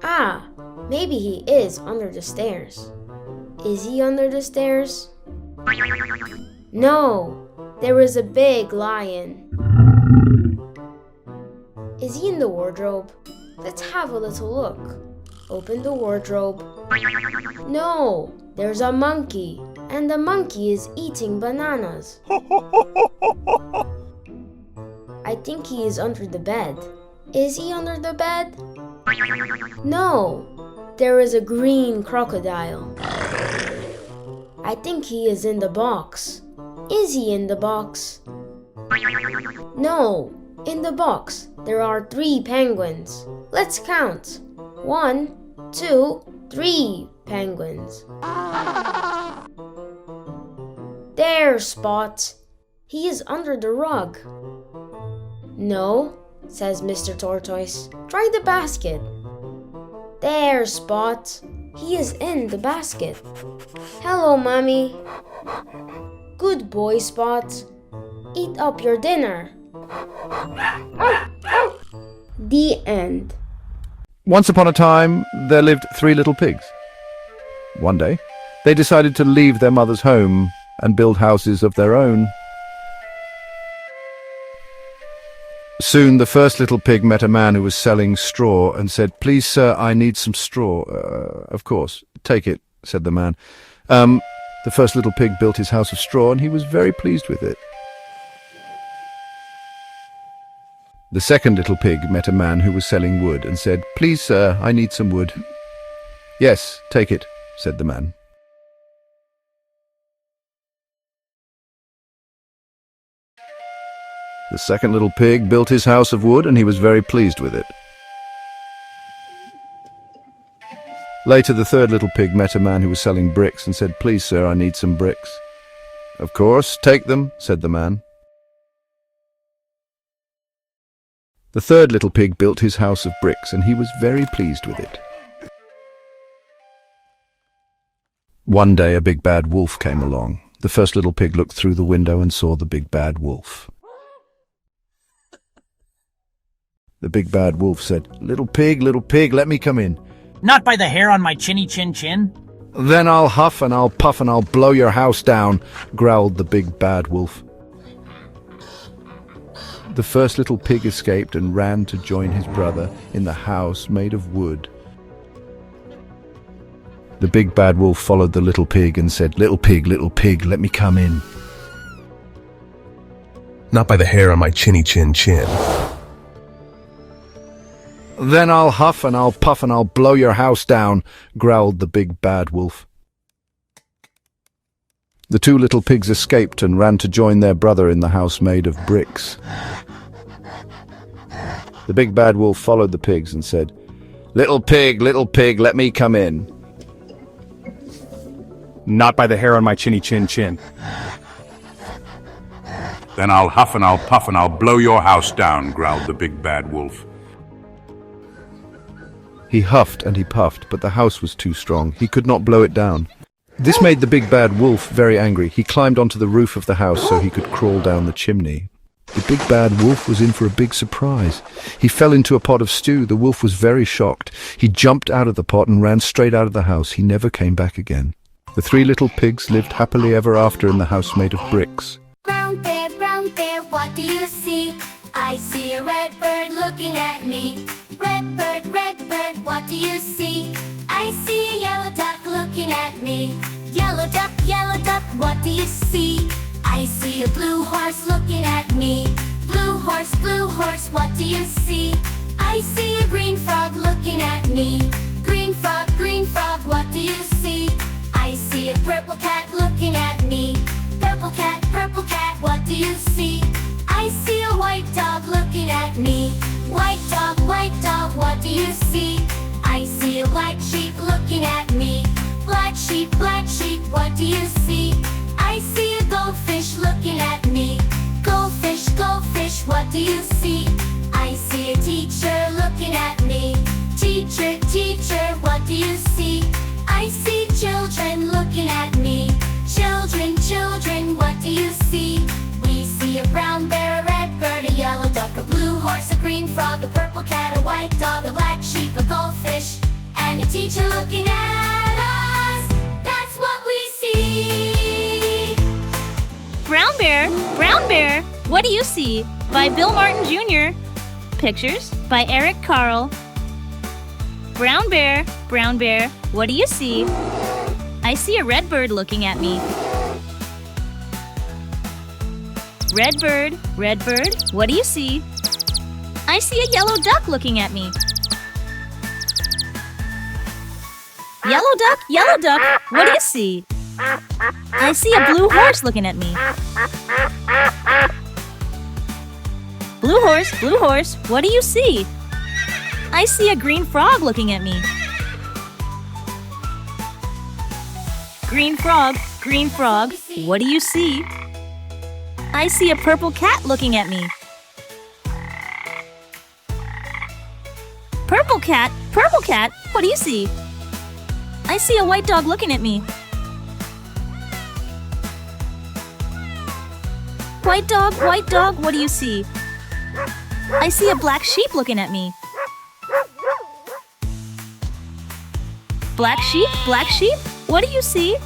Ah, maybe he is under the stairs. Is he under the stairs? No, There is a big lion. Is he in the wardrobe? Let's have a little look. Open the wardrobe. No, there's a monkey, and the monkey is eating bananas. I think he is under the bed. Is he under the bed? No, there is a green crocodile. I think he is in the box. Is he in the box? No, in the box there are 3 penguins. Let's count. 1, 2, 3 penguins. There, Spot. He is under the rug. No, says Mr. Tortoise. Try the basket. There, Spot. He is in the basket. Hello, Mommy. Good boy, Spot. Eat up your dinner. The end. Once upon a time, there lived 3 little pigs. One day, they decided to leave their mother's home and build houses of their own. Soon the first little pig met a man who was selling straw and said, "Please, sir, I need some straw." Of course, take it," said the man. The first little pig built his house of straw and he was very pleased with it. The second little pig met a man who was selling wood and said, "Please, sir, I need some wood." "Yes, take it," said the man. The second little pig built his house of wood and he was very pleased with it. Later, the third little pig met a man who was selling bricks and said, "Please, sir, I need some bricks." "Of course, take them," said the man. The third little pig built his house of bricks and he was very pleased with it. One day, a big bad wolf came along. The first little pig looked through the window and saw the big bad wolf. The big bad wolf said, little pig, let me come in." "Not by the hair on my chinny chin chin." "Then I'll huff and I'll puff and I'll blow your house down," growled the big bad wolf. The first little pig escaped and ran to join his brother in the house made of wood. The big bad wolf followed the little pig and said, little pig, let me come in." "Not by the hair on my chinny chin chin." "Then I'll huff and I'll puff and I'll blow your house down," growled the big bad wolf. The 2 little pigs escaped and ran to join their brother in the house made of bricks. The big bad wolf followed the pigs and said, little pig, let me come in." "Not by the hair on my chinny chin chin." "Then I'll huff and I'll puff and I'll blow your house down," growled the big bad wolf. He huffed and he puffed, but the house was too strong. He could not blow it down. This made the big bad wolf very angry. He climbed onto the roof of the house so he could crawl down the chimney. The big bad wolf was in for a big surprise. He fell into a pot of stew. The wolf was very shocked. He jumped out of the pot and ran straight out of the house. He never came back again. The 3 little pigs lived happily ever after in the house made of bricks. Brown bear, what do you see? I see a red bird looking at me. Red bird, what do you see? I see a yellow duck looking at me. Yellow duck, what do you see? I see a blue horse looking at me. Blue horse, what do you see? I see a green frog looking at me. Green frog, what do you see? I see a purple cat looking at me. Purple cat, what do you see? I see a white dog looking at me. White dog, what do you see? I see a black sheep looking at me. Black sheep, what do you see? I see a goldfish looking at me. Goldfish, what do you see? I see a teacher looking at me. Teacher, what do you see? I see children looking at me. Children, what do you see? We see a brown bear, a red bird, a yellow duck, a blue horse, a green frog, a purple cat, a white dog, a black sheep, a goldfish, and a teacher looking at us. That's what we see. Brown Bear Bear, Brown Bear, What Do You See? By Bill Martin Jr. Pictures by Eric Carle. Brown Bear, What do you see? I see a red bird looking at me. Red bird, what do you see? I see a yellow duck looking at me. Yellow duck, what do you see? I see a blue horse looking at me. Blue horse, what do you see? I see a green frog looking at me. Green frog, what do you see? I see a purple cat looking at me. Purple cat, what do you see? I see a white dog looking at me. White dog, what do you see? I see a black sheep looking at me. Black sheep, what do you see?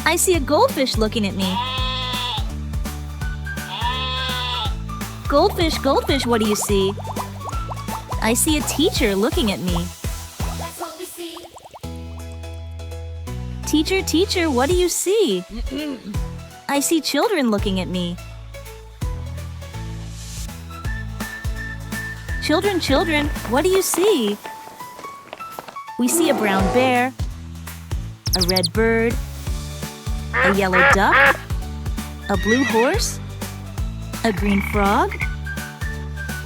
I see a goldfish looking at me. Goldfish, what do you see? I see a teacher looking at me. Teacher, what do you see? I see children looking at me. Children, what do you see? We see a brown bear, a red bird, a yellow duck, a blue horse, a green frog,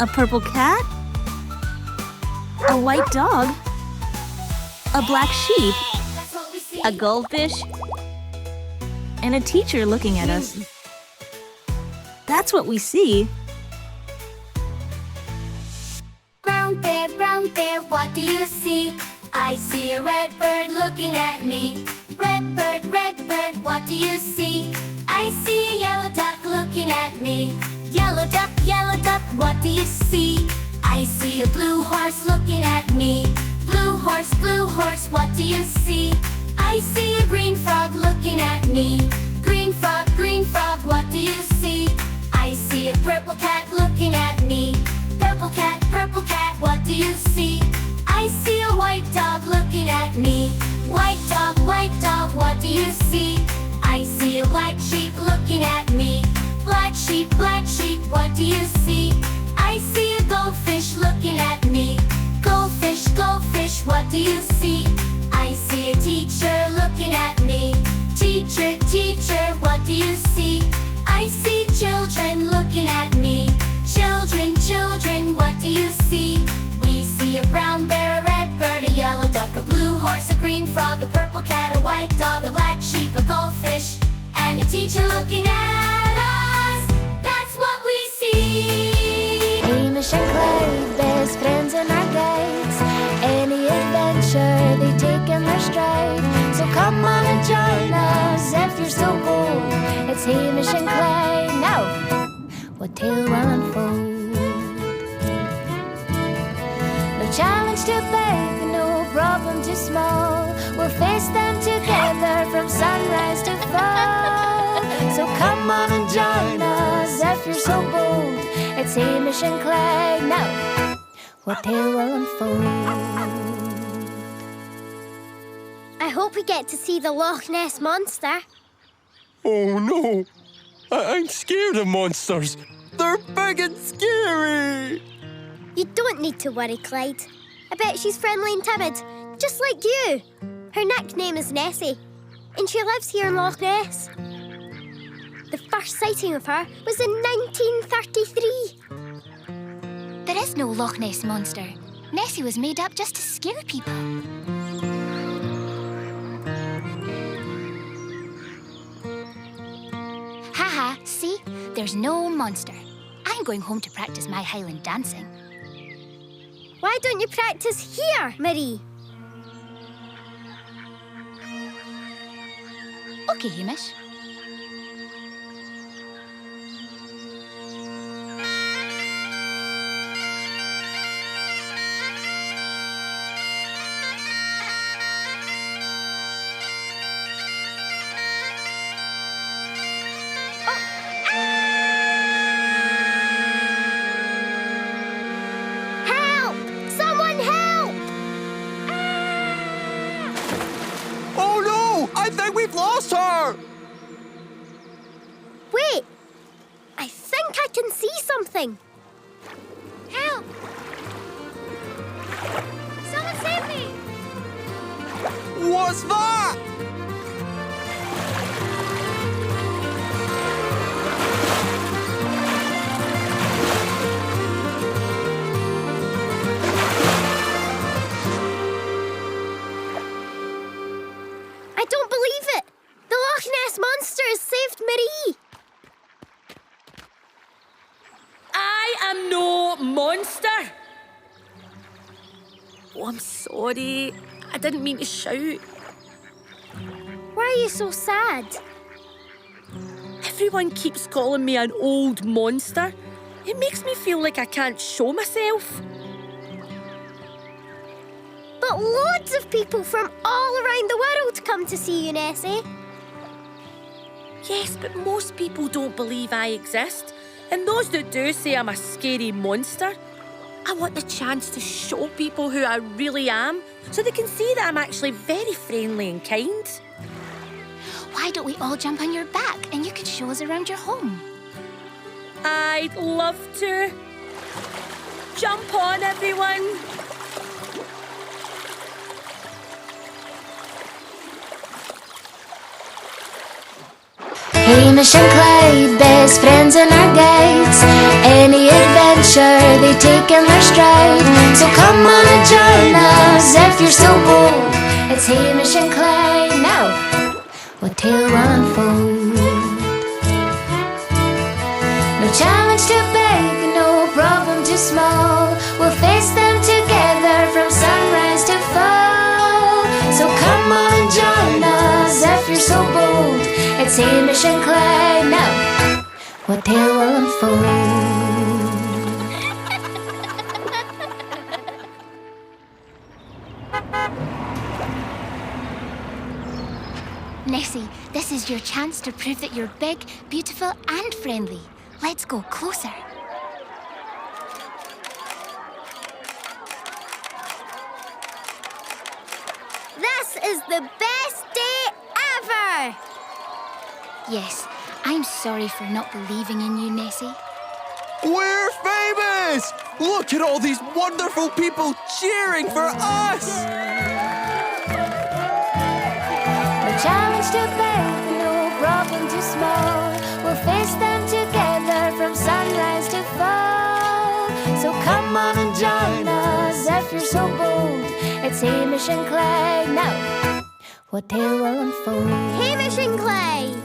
a purple cat, a white dog, a black sheep, a goldfish, and a teacher looking at us. That's what we see. Brown bear, what do you see? I see a red bird looking at me. Red bird, what do you see? I see a yellow duck looking at me. Yellow duck, what do you see? I see a blue horse looking at me. Blue horse, what do you see? I see a green frog looking at me. Green frog, what do you see? I see a purple cat looking at me. Purple cat, what do you see? I see a white dog looking at me. White dog, what do you see? I see a black sheep looking at me. Black sheep, what do you see? I see a goldfish looking at me. Goldfish, what do you see? I see a teacher looking at me. Teacher, what do you see? I see children looking at me. Children, what do you see? We see a brown bear, a red bird, a yellow duck, a blue horse, a green frog, a purple cat, a white dog, a black sheep, a goldfish, and a teacher looking at us. That's what we see. Hamish and Clyde, best friends and our guides. Any adventure they take in their stride. So come on and join us if you're so bold. It's Hamish and Clyde. Now, what tale will unfold? No challenge too big, no problem too small. We'll face them together from sunrise to fall. So come on and join us if you're so bold. It's Hamish and Clyde. Now, what tale will unfold? I hope we get to see the Loch Ness Monster. Oh no! I'm scared of monsters. They're big and scary. You don't need to worry, Clyde. I bet she's friendly and timid, just like you. Her nickname is Nessie, and she lives here in Loch Ness. The first sighting of her was in 1933. There is no Loch Ness Monster. Nessie was made up just to scare people. Haha, see? There's no monster. I'm going home to practice my Highland dancing. Why don't you practice here, Marie? Okay, Hamish. anything. Help! Someone save me! What's that? I don't believe it! The Loch Ness Monster has saved Marie! I am no monster! Oh, I'm sorry. I didn't mean to shout. Why are you so sad? Everyone keeps calling me an old monster. It makes me feel like I can't show myself. But loads of people from all around the world come to see you, Nessie. Yes, but most people don't believe I exist. And those that do say I'm a scary monster. I want the chance to show people who I really am, so they can see that I'm actually very friendly and kind. Why don't we all jump on your back and you can show us around your home? I'd love to. Jump on, everyone. Hamish and Clyde, best friends and our guides. Any adventure they take in their stride. So come on and join us if you're so bold. It's Hamish and Clyde now. What tale will unfold? No challenge too big, no problem too small. We'll face them together from sunrise to fall. So come on and join us if you're so bold. It's Hamish and Clyde now. What tale will unfold? Nessie, this is your chance to prove that you're big, beautiful, and friendly. Let's go closer. This is the best day ever! Yes, I'm sorry for not believing in you, Nessie. We're famous! Look at all these wonderful people cheering for us! No challenge too big, no problem too small. We'll face them together from sunrise to fall. So come on and join us if you're so bold. It's Hamish and Clyde now. What tale will unfold? Hamish and Clyde!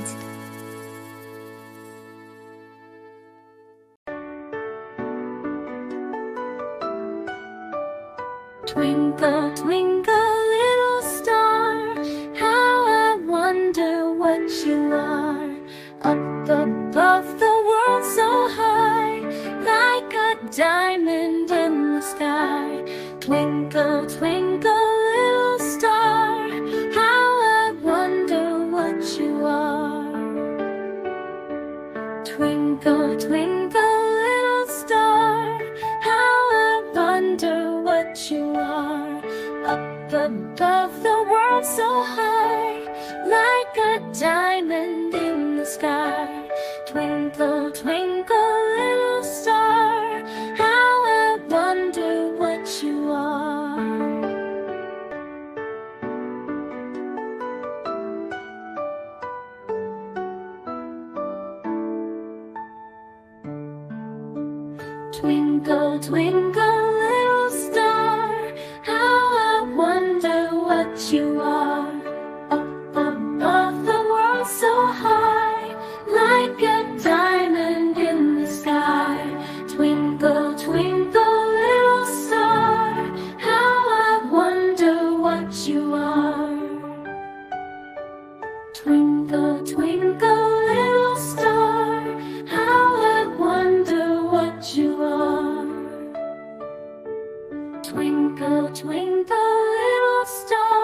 Twinkle, twinkle, little star, how I wonder what you are. Up above the world so high, like a diamond in the sky. Twinkle, twinkle, little star, how I wonder what you are. Twinkle, twinkle, little star, how I wonder what you are. Up above the world so high, like a diamond in the sky. Twinkle, twinkle, little star, how I wonder what you are. Twinkle, twinkle, little star, how I wonder what you are. Up above the world so high, like a diamond in the sky. Twinkle, twinkle, little star, how I wonder what you are. Twinkle, twinkle, little star, how I wonder what you are. Twinkle, twinkle, little star.